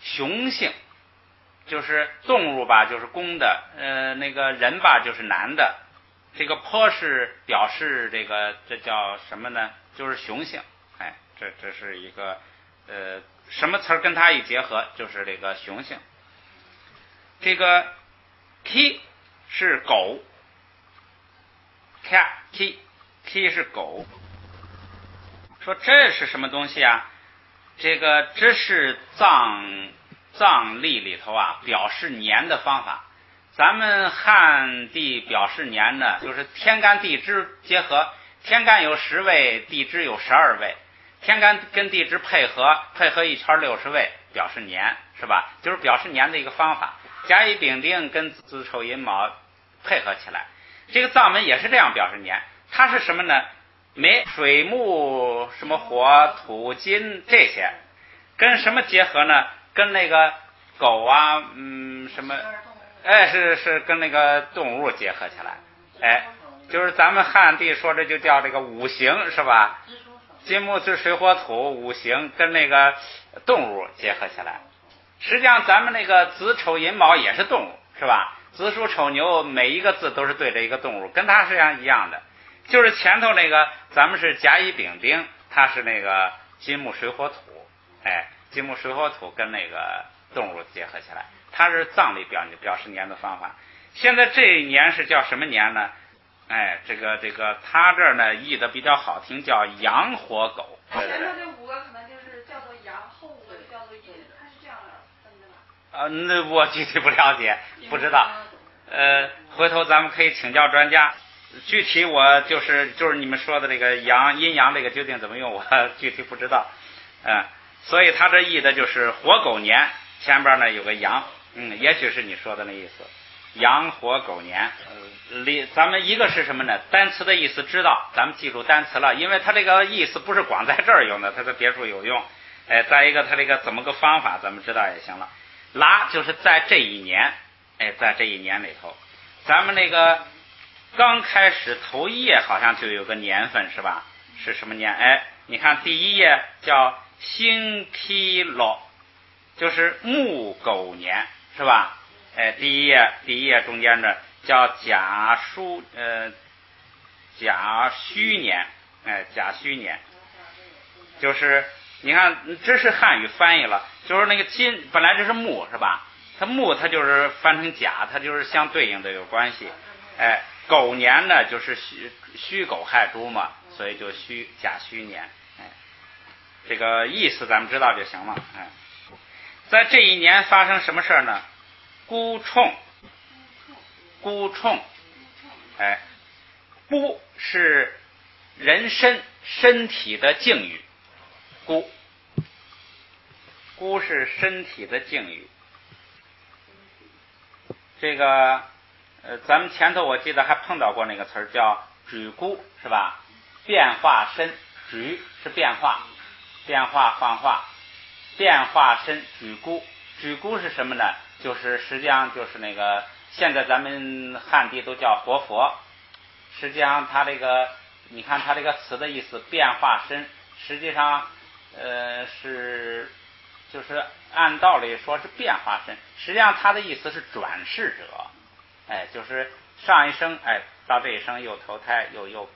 雄性，就是动物吧，就是公的，那个人吧，就是男的。这个破是表示这叫什么呢？就是雄性。哎，这是一个什么词儿跟它一结合，就是这个雄性。这个 k 是狗 ，k 是狗。说这是什么东西啊？这是藏历里头啊表示年的方法。咱们汉地表示年呢，就是天干地支结合，天干有10位，地支有12位，天干跟地支配合一圈60位，表示年，是吧？就是表示年的一个方法。甲乙丙丁跟子丑寅卯配合起来，这个藏文也是这样表示年。它是什么呢？没水木什么火土金这些，跟什么结合呢？跟那个狗啊，什么？哎，是跟那个动物结合起来。哎，就是咱们汉地说这就叫这个五行，是吧？金木水水火土五行跟那个动物结合起来。实际上咱们那个子丑寅卯也是动物，是吧？子鼠丑牛每一个字都是对着一个动物，跟它实际上一样的。就是前头那个咱们是甲乙丙丁，它是那个金木水火土，哎，金木水火土跟那个动物结合起来，它是藏历表示年的方法。现在这一年是叫什么年呢？哎，这个它这儿呢译的比较好听，叫阳火狗。前头这5个可能就是叫做阳，后5个叫做阴，它是这样分的吧？那我具体不了解，不知道。回头咱们可以请教专家。具体我就是你们说的这个阴阳这个究竟怎么用，我具体不知道。所以他这译的就是火狗年，前边呢有个阳，也许是你说的那意思，阳火狗年。咱们一个是什么呢？单词的意思知道，咱们记住单词了，因为它这个意思不是光在这儿用的，它在别处有用。再一个它这个怎么个方法，咱们知道也行了。拉就是在这一年，在这一年里头，咱们那个刚开始头一页好像就有个年份，是吧？是什么年？你看第一页叫星期六，就是木狗年，是吧？第一页中间的叫甲戌年，甲戌年，就是你看这是汉语翻译了，就是那个金本来这是木是吧？它木它就是翻成甲，它就是相对应的有关系。狗年呢就是戌狗亥猪嘛，所以就甲戌年。这个意思咱们知道就行了。在这一年发生什么事呢？孤冲，孤是人身体的敬语，孤是身体的敬语。这个咱们前头我记得还碰到过那个词儿叫举孤是吧？变化身，举是变化幻化，变化身举孤是什么呢？就是实际上就是那个现在咱们汉地都叫活佛，实际上它这个你看它这个词的意思变化身，实际上就是按道理说是变化身，实际上它的意思是转世者，就是上一生到这一生又投胎又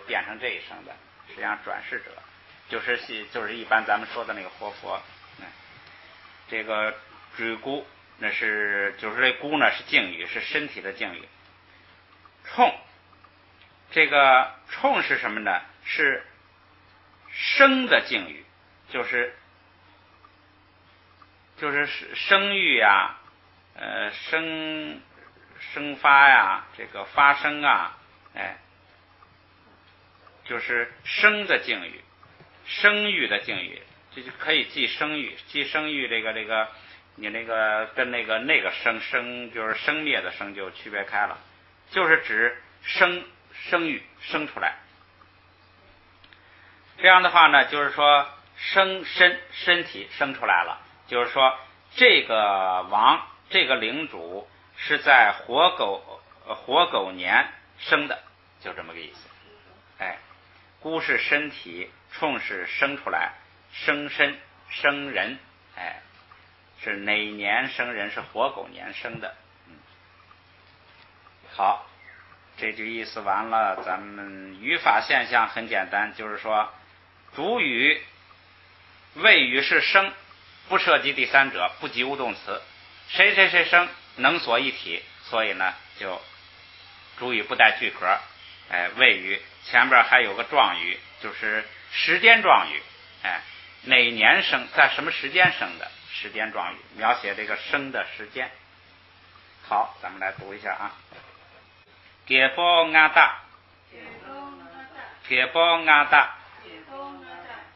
变成这一生的，实际上转世者就是一般咱们说的那个活佛。这个举孤那是就是这孤呢是敬语，是身体的敬语。冲，这个冲是什么呢？是生的敬语，就是生育啊，生发呀，这个发生啊，就是生的敬语，生育的敬语，这就可以记生育这个你那个跟那个生就是生灭的生就区别开了，就是指生育生出来。这样的话呢，就是说身体生出来了，就是说这个王这个领主是在活狗年生的，就这么个意思。孤是身体，冲是生出来，生人，是哪年生人？是活狗年生的。好，这句意思完了，咱们语法现象很简单，就是说主语谓语是生，不涉及第三者，不及物动词，谁生能所一体，所以呢就主语不带句格，谓语前边还有个状语，就是时间状语，哪年生，在什么时间生的，时间状语描写这个生的时间。好，咱们来读一下啊。给波阿达，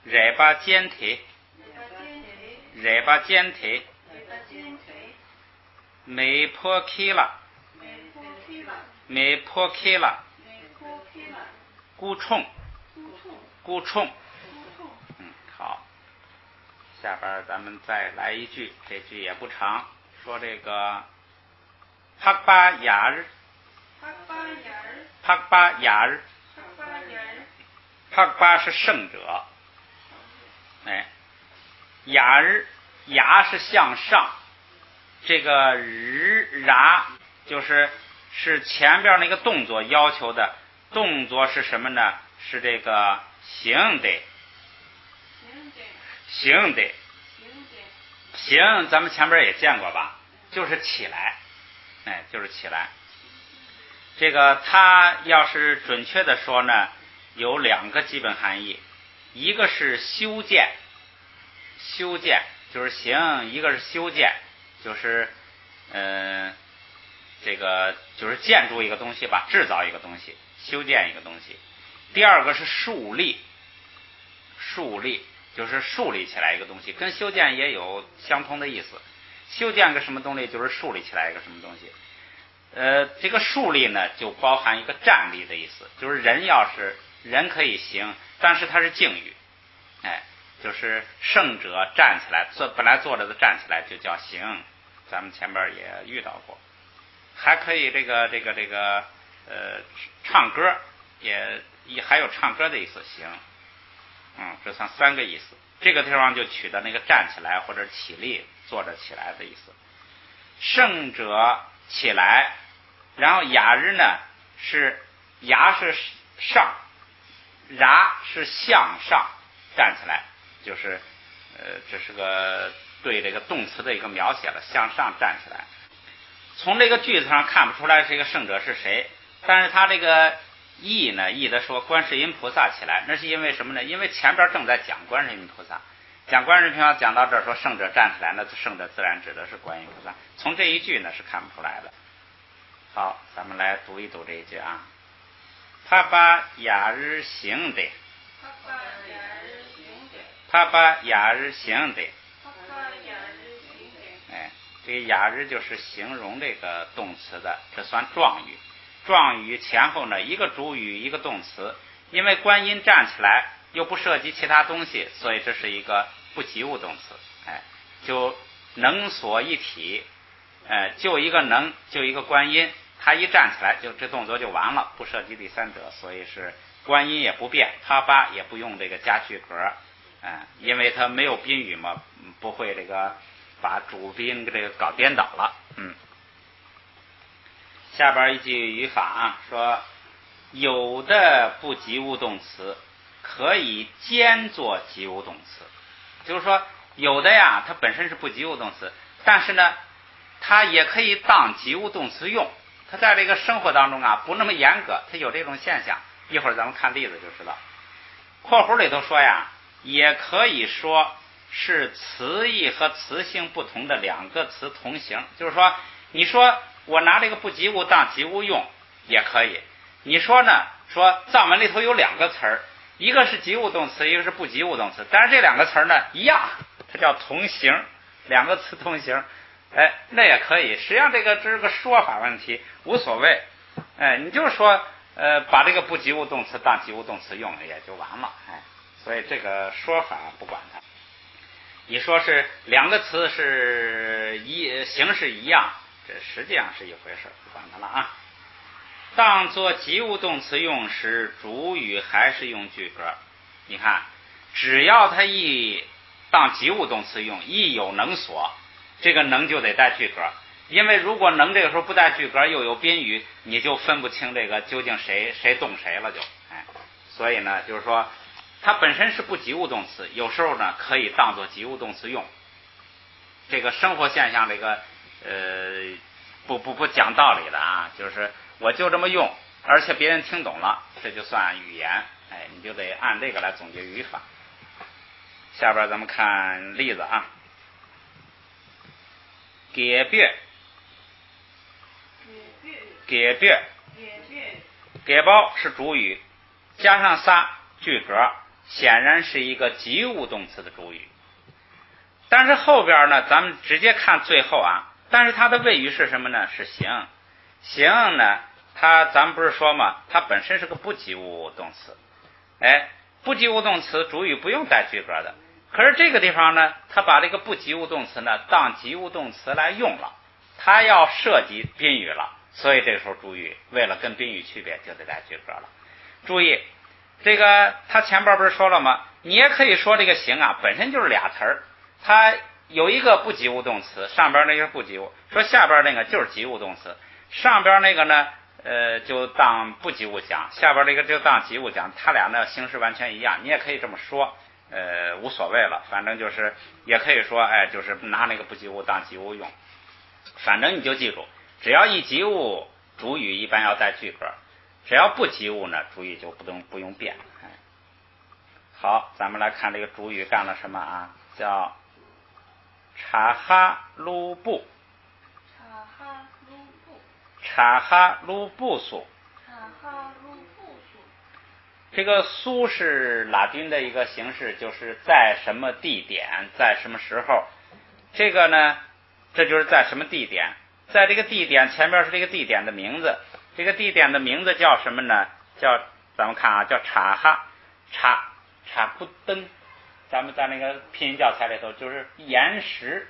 热巴坚体，没破开了，孤冲，好，下边咱们再来一句，这句也不长，说这个帕巴雅日，帕巴是圣者，雅是向上，这个是前边那个动作要求的，动作是什么呢？是这个行的，咱们前边也见过吧，就是起来，就是起来。这个它要是准确的说呢，有两个基本含义，一个是修建就是行，一个是修建就是这个就是建筑一个东西吧，制造一个东西，修建一个东西。第二个是树立就是树立起来一个东西，跟修建也有相同的意思。修建个什么东西，就是树立起来一个什么东西。这个树立呢，就包含一个站立的意思，就是人可以行，但是它是敬语，就是圣者站起来，本来坐着的站起来就叫行，咱们前边也遇到过。还可以这个唱歌，也还有唱歌的意思，行，这算三个意思。这个地方就取的那个站起来或者起立坐着起来的意思。圣者起来，然后雅日呢是雅是上，然是向上站起来，就是这是个对这个动词的一个描写了，向上站起来。从这个句子上看不出来这个圣者是谁，但是他这个译呢，译的说观世音菩萨起来，那是因为什么呢？因为前边正在讲观世音菩萨，讲观世音菩萨讲到这儿说圣者站起来，那圣者自然指的是观音菩萨，从这一句呢是看不出来的。好，咱们来读一读这一句啊。帕巴雅日行的，帕巴雅日行的，哎，这个雅日就是形容这个动词的，这算状语。状语前后呢一个主语一个动词，因为观音站起来又不涉及其他东西，所以这是一个不及物动词。哎，就能所一体，就一个能，就一个观音，他一站起来就这动作就完了，不涉及第三者，所以是观音也不变，他巴也不用这个加句格，因为他没有宾语嘛，不会这个把主宾这个搞颠倒了。下边一句语法啊，说有的不及物动词可以兼作及物动词，就是说有的呀它本身是不及物动词，但是呢它也可以当及物动词用，它在这个生活当中啊不那么严格，它有这种现象，一会儿咱们看例子就知道。括弧里头说呀，也可以说是词义和词性不同的两个词同形，就是说你说我拿这个不及物当及物用也可以，你说呢，说藏文里头有两个词儿，一个是及物动词，一个是不及物动词，但是这两个词儿呢一样，它叫同形，两个词同形，那也可以。实际上这是个说法问题，无所谓。你就是说把这个不及物动词当及物动词用也就完了。所以这个说法不管它。你说是两个词是形式一样，这实际上是一回事，不管它了啊。当作及物动词用时，主语还是用句格。你看，只要它一当及物动词用，一有能所，这个能就得带句格，因为如果能这个时候不带句格又有宾语，你就分不清这个究竟谁动谁了就。所以呢就是说它本身是不及物动词，有时候呢可以当作及物动词用。这个生活现象这个不讲道理的啊，就是我就这么用，而且别人听懂了，这就算语言。你就得按这个来总结语法。下边咱们看例子啊。给别给包是主语，加上仨句格，显然是一个及物动词的主语。但是后边呢，咱们直接看最后啊，但是它的谓语是什么呢？是形。形呢，咱们不是说嘛，它本身是个不及物动词。不及物动词主语不用带句格的。可是这个地方呢，它把这个不及物动词呢当及物动词来用了，它要涉及宾语了，所以这时候主语为了跟宾语区别就得带句格了。注意这个它前边不是说了吗？你也可以说这个形啊本身就是俩词儿，它有一个不及物动词，上边那个是不及物，说下边那个就是及物动词，上边那个呢就当不及物讲，下边这个就当及物讲，它俩呢形式完全一样，你也可以这么说，无所谓了，反正就是也可以说就是拿那个不及物当及物用，反正你就记住，只要一及物主语一般要带句格，只要不及物呢主语就不用变。好，咱们来看这个主语干了什么啊，叫查哈鲁布苏。这个苏是拉丁的一个形式，就是在什么地点，在什么时候。这个呢，这就是在什么地点，在这个地点前面是这个地点的名字，这个地点的名字叫什么呢？叫咱们看啊，叫查库登。咱们在那个拼音教材里头就是岩石，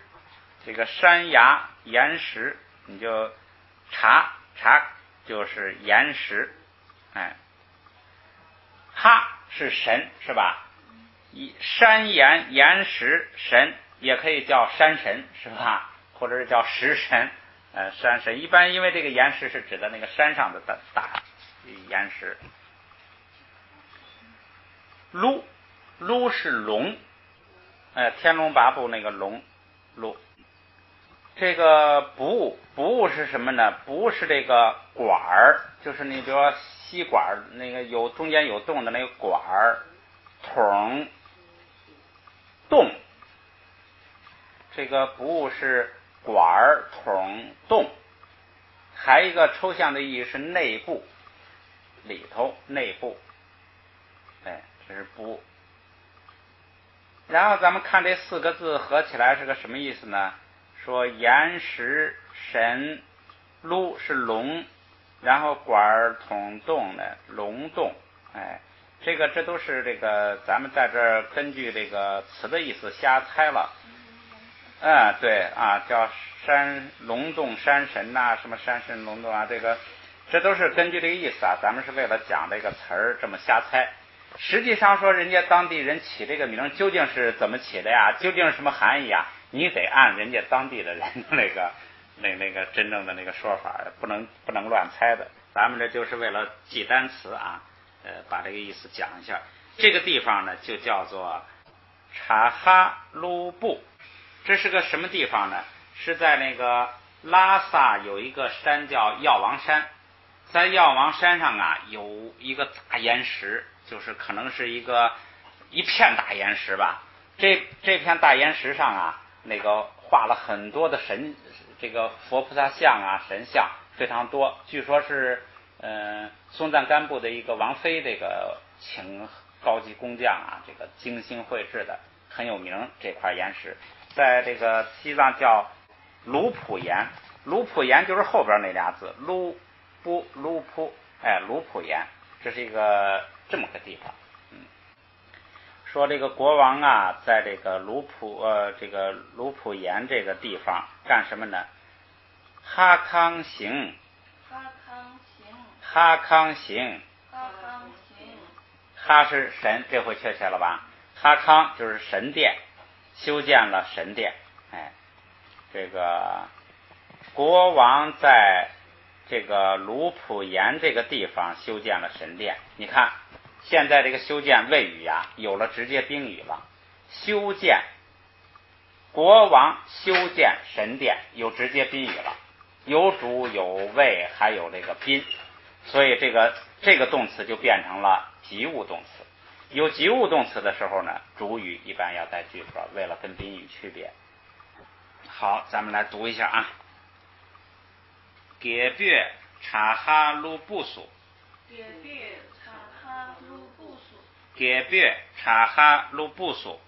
这个山崖岩石，你就查就是岩石。哈是神是吧？山岩石神也可以叫山神是吧？或者是叫石神，山神一般因为这个岩石是指的那个山上的大岩石。撸是龙，天龙八部那个龙，撸。这个不是什么呢？不是这个管儿，就是你比如说吸管那个中间有洞的那个管儿，筒，洞。这个不是管儿、筒、洞。还一个抽象的意义是内部，里头内部。这是不。然后咱们看这4个字合起来是个什么意思呢？说岩石神，撸是龙，然后管筒洞呢龙洞。这都是这个咱们在这儿根据这个词的意思瞎猜了。对啊，叫山龙洞山神呐，什么山神龙洞啊，这都是根据这个意思啊。咱们是为了讲这个词儿这么瞎猜。实际上说人家当地人起这个名究竟是怎么起的呀？究竟是什么含义啊？你得按人家当地的人那个真正的那个说法，不能乱猜的。咱们这就是为了记单词啊，把这个意思讲一下。这个地方呢就叫做察哈卢布。这是个什么地方呢？是在那个拉萨有一个山叫药王山，在药王山上啊有一个大岩石，就是可能是一片大岩石吧。这片大岩石上啊，那个画了很多的这个佛菩萨像啊，神像非常多。据说是松赞干布的一个王妃这个请高级工匠啊，这个精心绘制的，很有名。这块岩石在这个西藏叫卢普岩，卢普岩就是后边那俩字卢普，卢普岩，这是一个这么个地方。说这个国王啊，在这个卢普岩这个地方干什么呢？哈康行，哈是神，这回确切了吧？哈康就是神殿，修建了神殿。这个国王在这个卢普岩这个地方修建了神殿。你看现在这个修建谓语呀，有了直接宾语了。修建，国王修建神殿，有直接宾语了，有主有谓，还有这个宾，所以这个动词就变成了及物动词。有及物动词的时候呢，主语一般要带句格，为了跟宾语区别。好，咱们来读一下啊。给别察哈卢布苏，给别察哈卢布苏，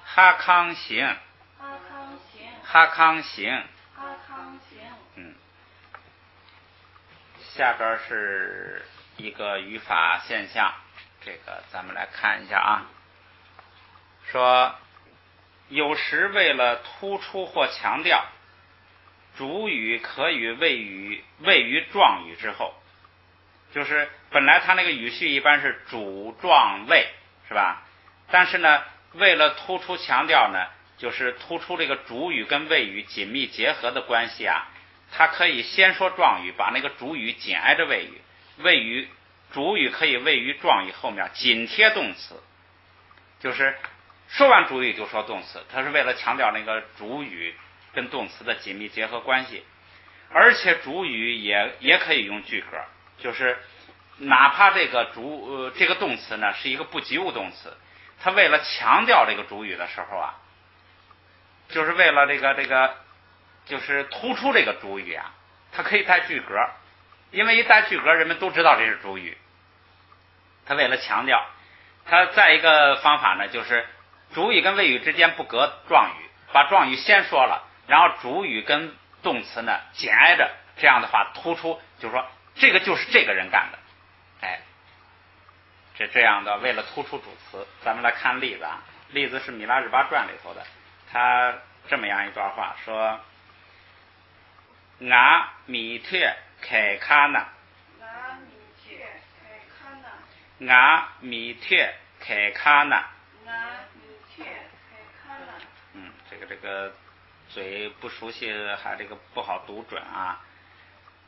哈康行，下边是一个语法现象，这个咱们来看一下啊。说有时为了突出或强调，主语可与谓于状语之后，就是本来它那个语序一般是主状谓，是吧？但是呢，为了突出强调呢，就是突出这个主语跟谓语紧密结合的关系啊，它可以先说状语，把那个主语紧挨着谓语，主语可以位于状语后面紧贴动词，就是说完主语就说动词，它是为了强调那个主语跟动词的紧密结合关系。而且主语也可以用句格，就是哪怕这个这个动词呢是一个不及物动词，它为了强调这个主语的时候啊，就是为了这个就是突出这个主语啊，它可以带句格，因为一带句格人们都知道这是主语。它为了强调，它再一个方法呢，就是主语跟谓语之间不隔状语，把状语先说了，然后主语跟动词呢紧挨着，这样的话突出，就是说这个就是这个人干的。这样的为了突出主词。咱们来看例子啊，例子是《米拉日巴传》里头的，他这么样一段话说：俺米特开卡呢，俺米特开卡呢。这个嘴不熟悉，还这个不好读准啊。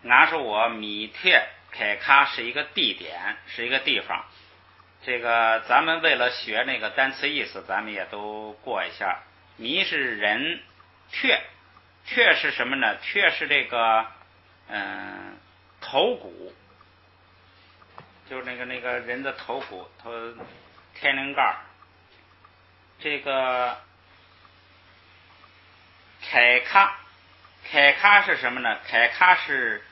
俺说我米贴凯卡是一个地点，是一个地方。这个咱们为了学那个单词意思，咱们也都过一下。米是人，贴是什么呢？贴是这个头骨，就是那个人的头骨，天灵盖。这个凯卡是什么呢？凯卡是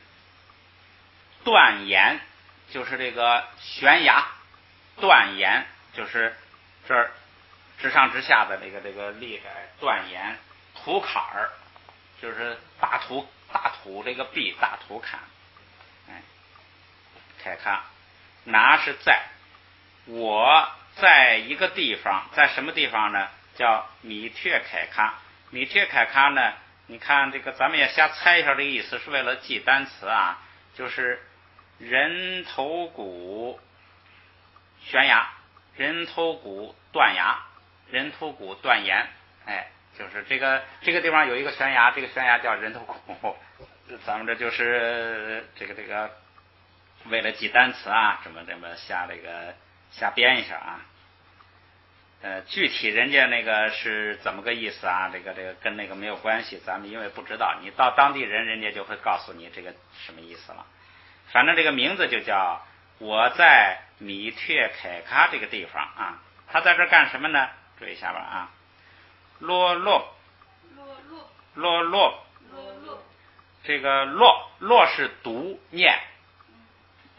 断岩，就是这个悬崖。断岩就是这儿直上直下的这个立着，断岩。土坎儿就是大土这个壁，大土坎。凯卡拿是在，我在一个地方，在什么地方呢？叫米贴凯卡。米贴凯卡呢，你看这个咱们也瞎猜一下，这个意思是为了记单词啊，就是人头骨悬崖，人头骨断崖，人头骨断岩。就是这个地方有一个悬崖，这个悬崖叫人头骨。咱们这就是这个为了记单词啊，这么瞎编一下啊。具体人家那个是怎么个意思啊？这个跟那个没有关系，咱们因为不知道，你到当地人家就会告诉你这个什么意思了。反正这个名字就叫我在米贴凯卡这个地方啊。他在这干什么呢？注意一下吧啊。落，这个落是读念。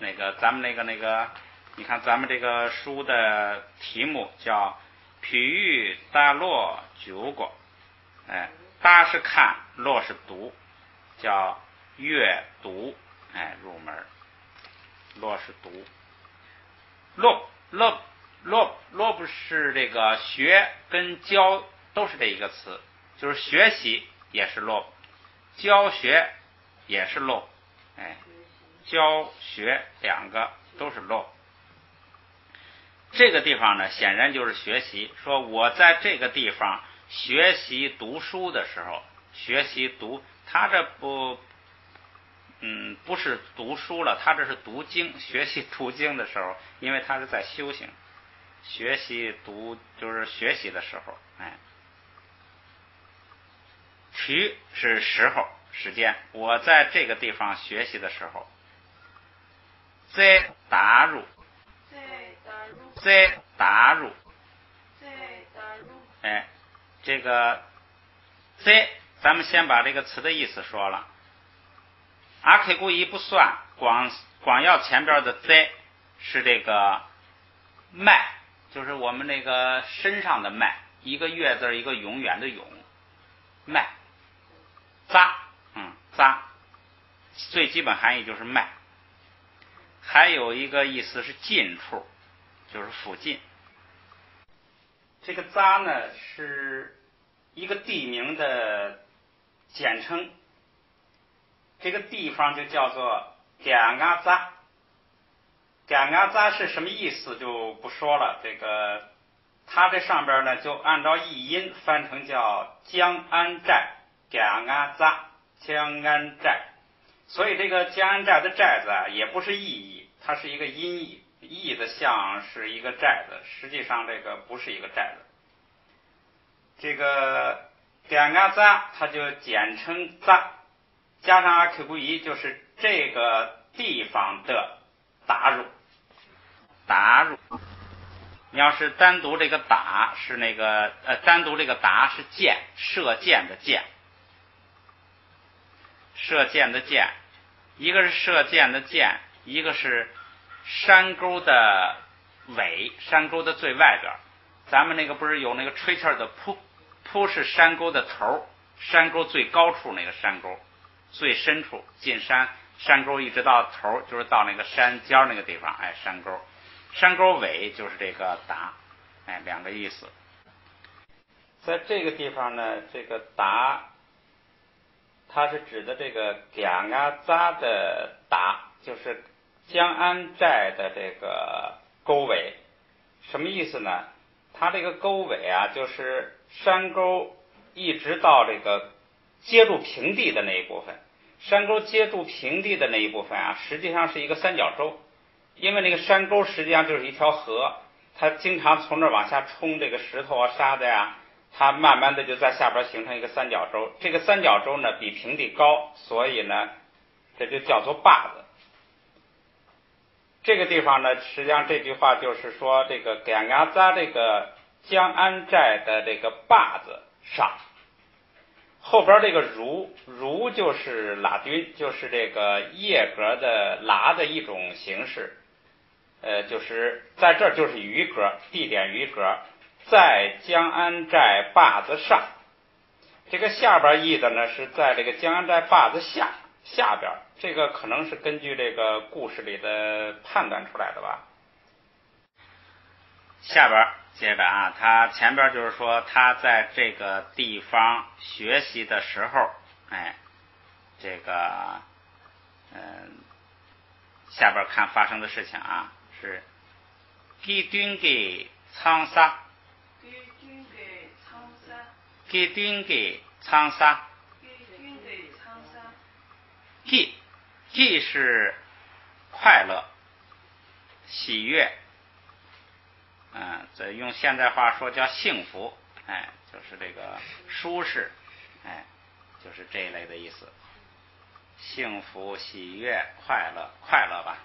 那个咱们那个，你看咱们这个书的题目叫譬喻大落九果。大是看，落是读，叫阅读。入门。落是读。落不是这个学跟教都是这一个词，就是学习也是落，教学也是落。教学两个都是落。这个地方呢，显然就是学习。说我在这个地方学习读书的时候，学习读，他这不是读书了，他这是读经，学习读经的时候，因为他是在修行。学习读就是学习的时候。取是时候时间，我在这个地方学习的时候。再打入。这个在，咱们先把这个词的意思说了。阿 K 故意不算，光要前边的在是这个脉，就是我们那个身上的脉，一个月字一个永远的永，脉。扎最基本含义就是脉。还有一个意思是近处，就是附近。这个扎呢是一个地名的简称，这个地方就叫做嘎嘎扎。嘎嘎扎是什么意思就不说了，这个它这上边呢就按照译音翻成叫江安寨，嘎嘎扎，江安寨。所以这个江安寨的寨子啊，也不是意义，它是一个音译，译的像是一个寨子，实际上这个不是一个寨子。这个嘎嘎扎它就简称扎，加上阿 Q 不一，就是这个地方的打入。你要是单独这个打是那个单独这个打是箭，射箭的箭。射箭的箭，一个是射箭的箭，一个是山沟的尾，山沟的最外边。咱们那个不是有那个吹气的扑是山沟的头，山沟最高处那个山沟，最深处进山沟一直到头，就是到那个山尖那个地方。山沟尾就是这个打。两个意思。在这个地方呢，这个打它是指的这个嘎嘎扎的打，就是江安寨的这个沟尾。什么意思呢？它这个沟尾啊，就是山沟一直到这个接住平地的那一部分。山沟接住平地的那一部分啊，实际上是一个三角洲，因为那个山沟实际上就是一条河，它经常从这儿往下冲这个石头啊、沙子呀，它慢慢的就在下边形成一个三角洲。这个三角洲呢比平地高，所以呢这就叫做坝子。这个地方呢，实际上这句话就是说，这个给伢扎这个江安寨的这个坝子上，后边这个如就是喇墩，就是这个叶格的喇的一种形式，就是在这儿就是余格，地点余格，在江安寨坝子上。这个下边意的呢是在这个江安寨坝子下边，这个可能是根据这个故事里的判断出来的吧。下边接着啊，他前边就是说他在这个地方学习的时候，这个下边看发生的事情啊，是给敦给苍沙，给敦给苍沙，给是快乐、喜悦，这用现代话说叫幸福，就是这个舒适，就是这一类的意思。幸福、喜悦、快乐吧，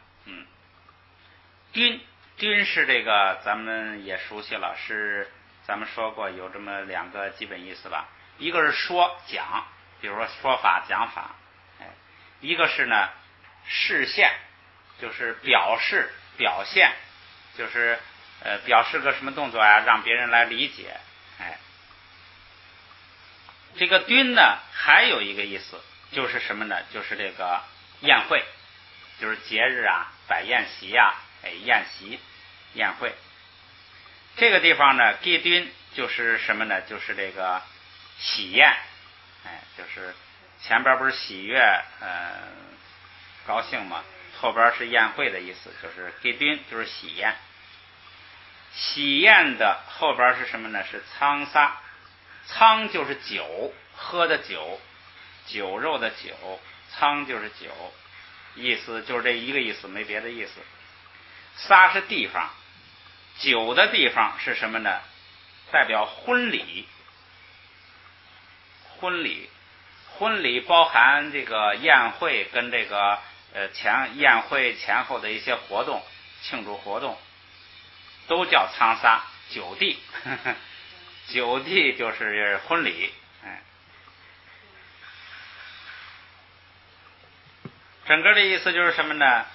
敦是这个咱们也熟悉了，是咱们说过有这么两个基本意思吧，一个是说讲，比如说说法讲法，一个是呢示现，就是表示表现，就是表示个什么动作啊，让别人来理解。这个敦呢还有一个意思，就是什么呢？就是这个宴会，就是节日啊，摆宴席啊，宴席宴会。这个地方呢，给敦就是什么呢？就是这个喜宴，就是前边不是喜悦，高兴嘛，后边是宴会的意思，就是给敦就是喜宴。喜宴的后边是什么呢？是苍沙，苍就是酒，喝的酒，酒肉的酒，苍就是酒，意思就是这一个意思，没别的意思。沙是地方，酒的地方是什么呢？代表婚礼，婚礼包含这个宴会跟这个宴会前后的一些活动，庆祝活动，都叫苍沙酒地，酒地就是婚礼，整个的意思就是什么呢？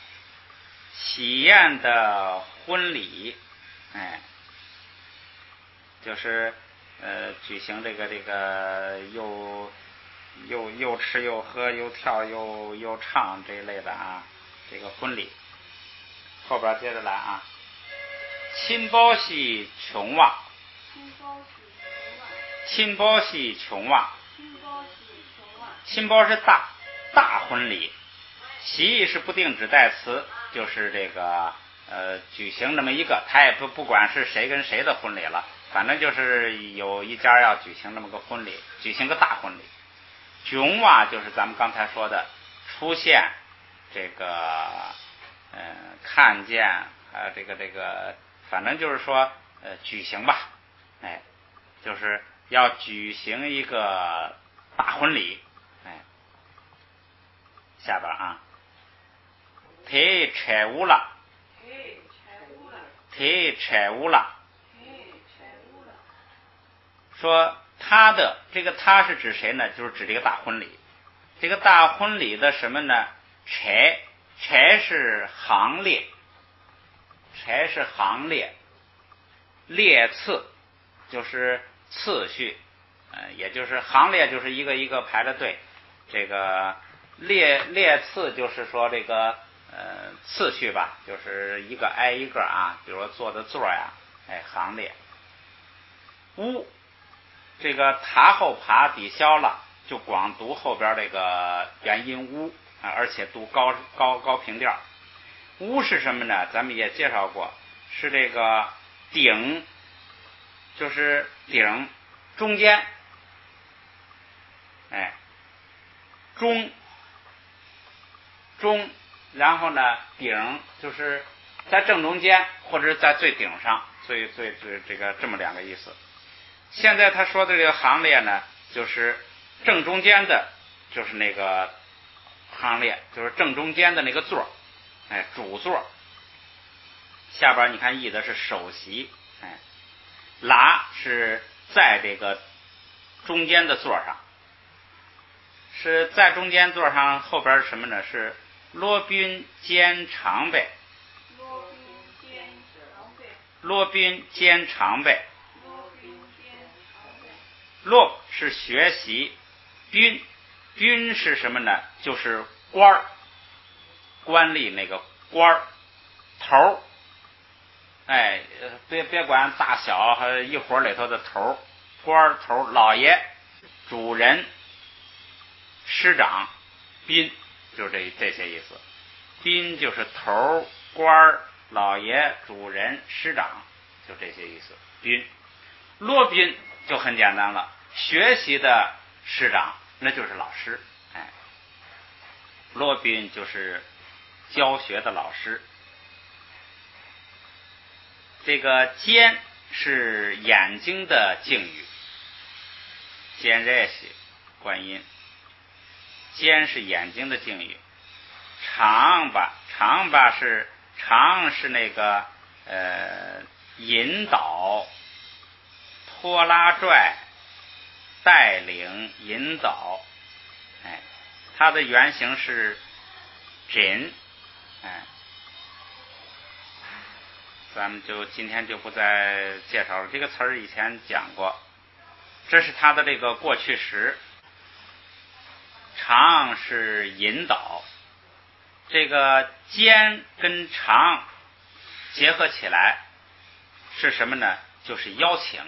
喜宴的婚礼，就是举行这个又吃又喝又跳又唱这一类的啊，这个婚礼。后边接着来啊，亲包喜穷哇，亲包喜穷哇，亲包是大婚礼，喜是不定指代词，就是这个举行那么一个，他也不管是谁跟谁的婚礼了，反正就是有一家要举行那么个婚礼，举行个大婚礼。穷哇就是咱们刚才说的出现，这个看见这个反正就是说举行吧，就是要举行一个大婚礼，下边啊，忒柴污了，忒柴污了，说他的这个他是指谁呢？就是指这个大婚礼。这个大婚礼的什么呢？柴是行列，柴是行列，列次就是次序，也就是行列就是一个一个排着队，这个列次就是说这个次序吧，就是一个挨一个啊，比如说坐的座呀，行列。屋这个塔后爬抵消了，就光读后边这个元音屋而且读高平调。屋是什么呢？咱们也介绍过，是这个顶，就是顶中间，中，然后呢顶就是在正中间或者在最顶上，最这个这么两个意思。现在他说的这个行列呢，就是正中间的，就是那个行列，就是正中间的那个座，哎，主座。下边你看译的是首席，哎，拉是在这个中间的座上，是在中间座上，后边是什么呢？是罗宾兼长辈，罗宾兼长辈，洛是学习，宾是什么呢？就是官吏那个官头，哎，别管大小和一伙里头的头，官头，老爷、主人、师长，宾就是这些意思。宾就是头、官、老爷、主人、师长，就这些意思。宾，罗宾就很简单了，学习的师长那就是老师，哎，罗宾就是教学的老师。这个尖是眼睛的敬语，尖热西观音，尖是眼睛的敬语。长吧是那个引导、拖拉拽、带领、引导，哎，它的原型是枕，哎，咱们就今天就不再介绍了，这个词儿以前讲过。这是它的这个过去时，长是引导，这个尖跟长结合起来是什么呢？就是邀请。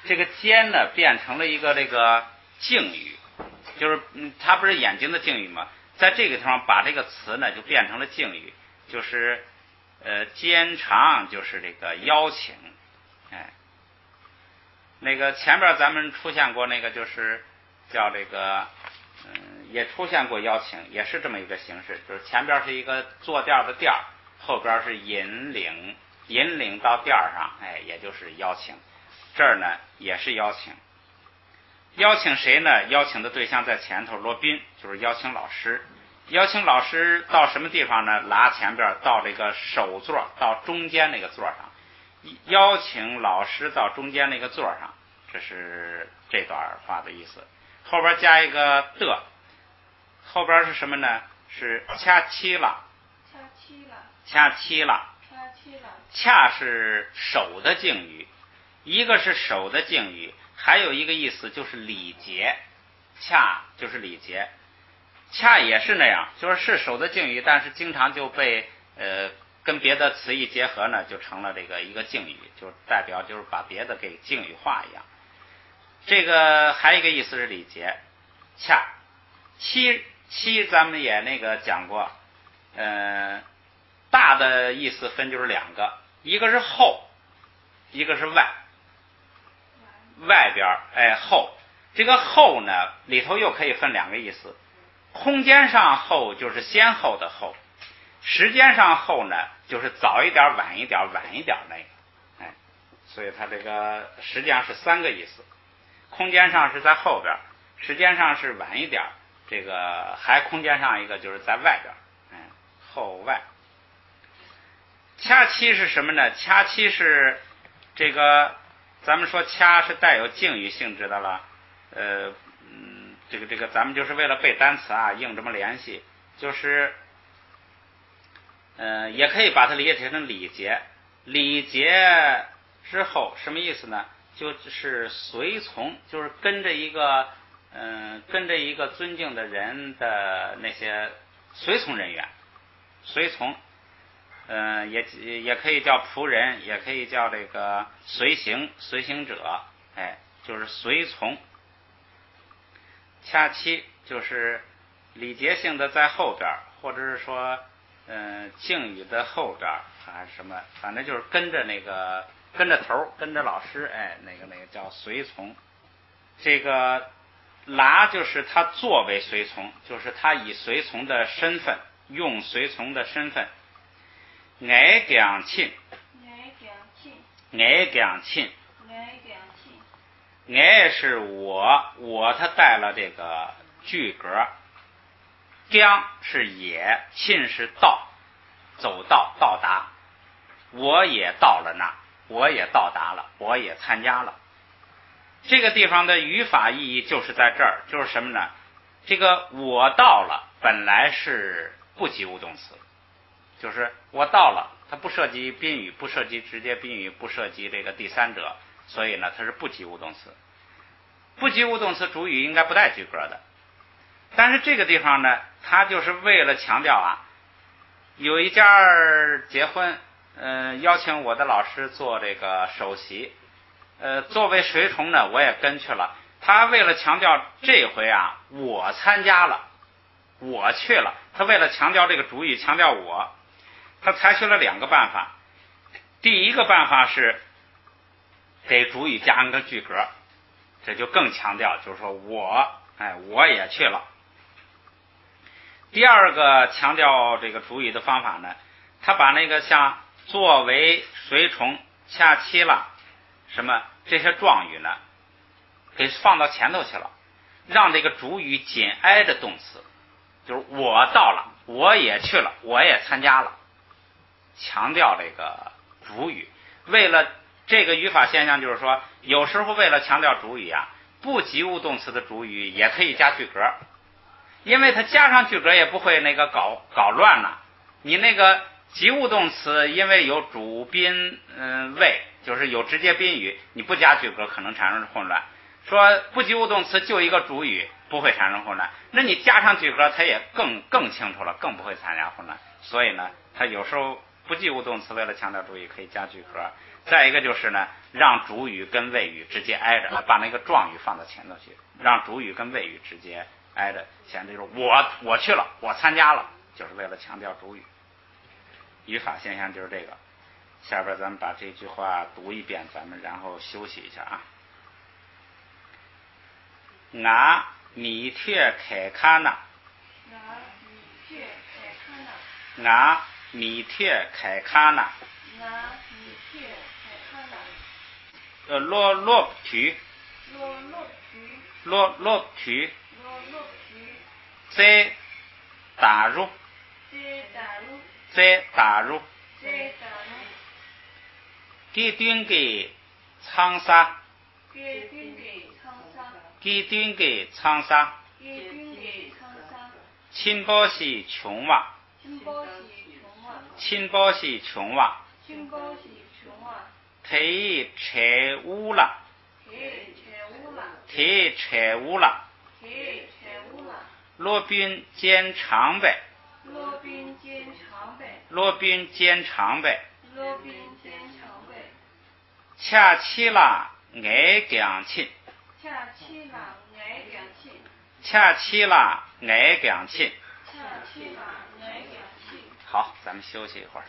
这个尖呢变成了一个这个敬语，就是它不是眼睛的敬语吗？在这个地方把这个词呢就变成了敬语，就是尖长就是这个邀请，哎，那个前边咱们出现过那个就是叫这个也出现过邀请，也是这么一个形式，就是前边是一个坐垫的垫，后边是引领到垫上，哎，也就是邀请。这儿呢也是邀请，邀请谁呢？邀请的对象在前头，罗宾就是邀请老师。邀请老师到什么地方呢？拉前边到这个首座，到中间那个座上，邀请老师到中间那个座上，这是这段话的意思。后边加一个的，后边是什么呢？是掐七了。恰是手的敬语，一个是手的敬语，还有一个意思就是礼节，恰就是礼节。恰也是那样，就是手的敬语，但是经常就被跟别的词义结合呢，就成了这个一个敬语，就代表就是把别的给敬语化一样。这个还有一个意思是礼节，恰七咱们也那个讲过，大的意思分就是两个，一个是后，一个是外边，哎，后。这个后呢里头又可以分两个意思，空间上后就是先后的后，时间上后呢就是早一点晚一点那个，哎，所以它这个实际上是三个意思，空间上是在后边，时间上是晚一点，这个还空间上一个就是在外边，后外。掐七是什么呢？掐七是这个咱们说掐是带有敬语性质的了，这个咱们就是为了背单词啊，硬这么联系，就是也可以把它理解成礼节。礼节之后什么意思呢？就是随从，就是跟着一个尊敬的人的那些随从人员，随从，也可以叫仆人，也可以叫这个随行者，哎，就是随从。掐七就是礼节性的在后边，或者是说敬语的后边还是什么，反正就是跟着头，跟着老师，哎，那个叫随从。这个拉就是他作为随从，就是他以随从的身份，用随从的身份。爱讲亲，爱讲亲，爱是我他带了这个句格，讲是也，亲是到，走到到达，我也到了那，我也到达了，我也参加了。这个地方的语法意义就是在这儿，就是什么呢？这个我到了本来是不及物动词，就是我到了，它不涉及宾语，不涉及直接宾语，不涉及这个第三者，所以呢它是不及物动词。不及物动词主语应该不带句格的，但是这个地方呢，它就是为了强调啊，有一家结婚，邀请我的老师做这个首席，作为随从呢，我也跟去了。他为了强调这回啊，我参加了，我去了。他为了强调这个主语，强调我，他采取了2个办法。第一个办法是给主语加上个句格，这就更强调，就是说我也去了。第二个强调这个主语的方法呢，他把那个像作为随从、恰期了什么这些状语呢，给放到前头去了，让这个主语紧挨着动词，就是我到了，我也去了，我也参加了，强调这个主语。为了这个语法现象，就是说有时候为了强调主语啊，不及物动词的主语也可以加句格，因为它加上句格也不会那个搞乱了。你那个及物动词因为有主宾谓，就是有直接宾语，你不加句格可能产生混乱。说不及物动词就一个主语不会产生混乱，那你加上句格它也更清楚了，更不会产生混乱。所以呢，它有时候不及物动词为了强调主语可以加句格。再一个就是呢，让主语跟谓语直接挨着，把那个状语放到前头去，让主语跟谓语直接挨着。像这种我去了，我参加了，就是为了强调主语。语法现象就是这个。下边咱们把这句话读一遍，咱们然后休息一下啊。俺米铁开卡那，俺米铁开卡那，落曲，再打入，给定给长沙，亲包西穷哇，忒柴污了，罗宾兼长呗，恰起啦爱讲亲，好，咱们休息一会儿。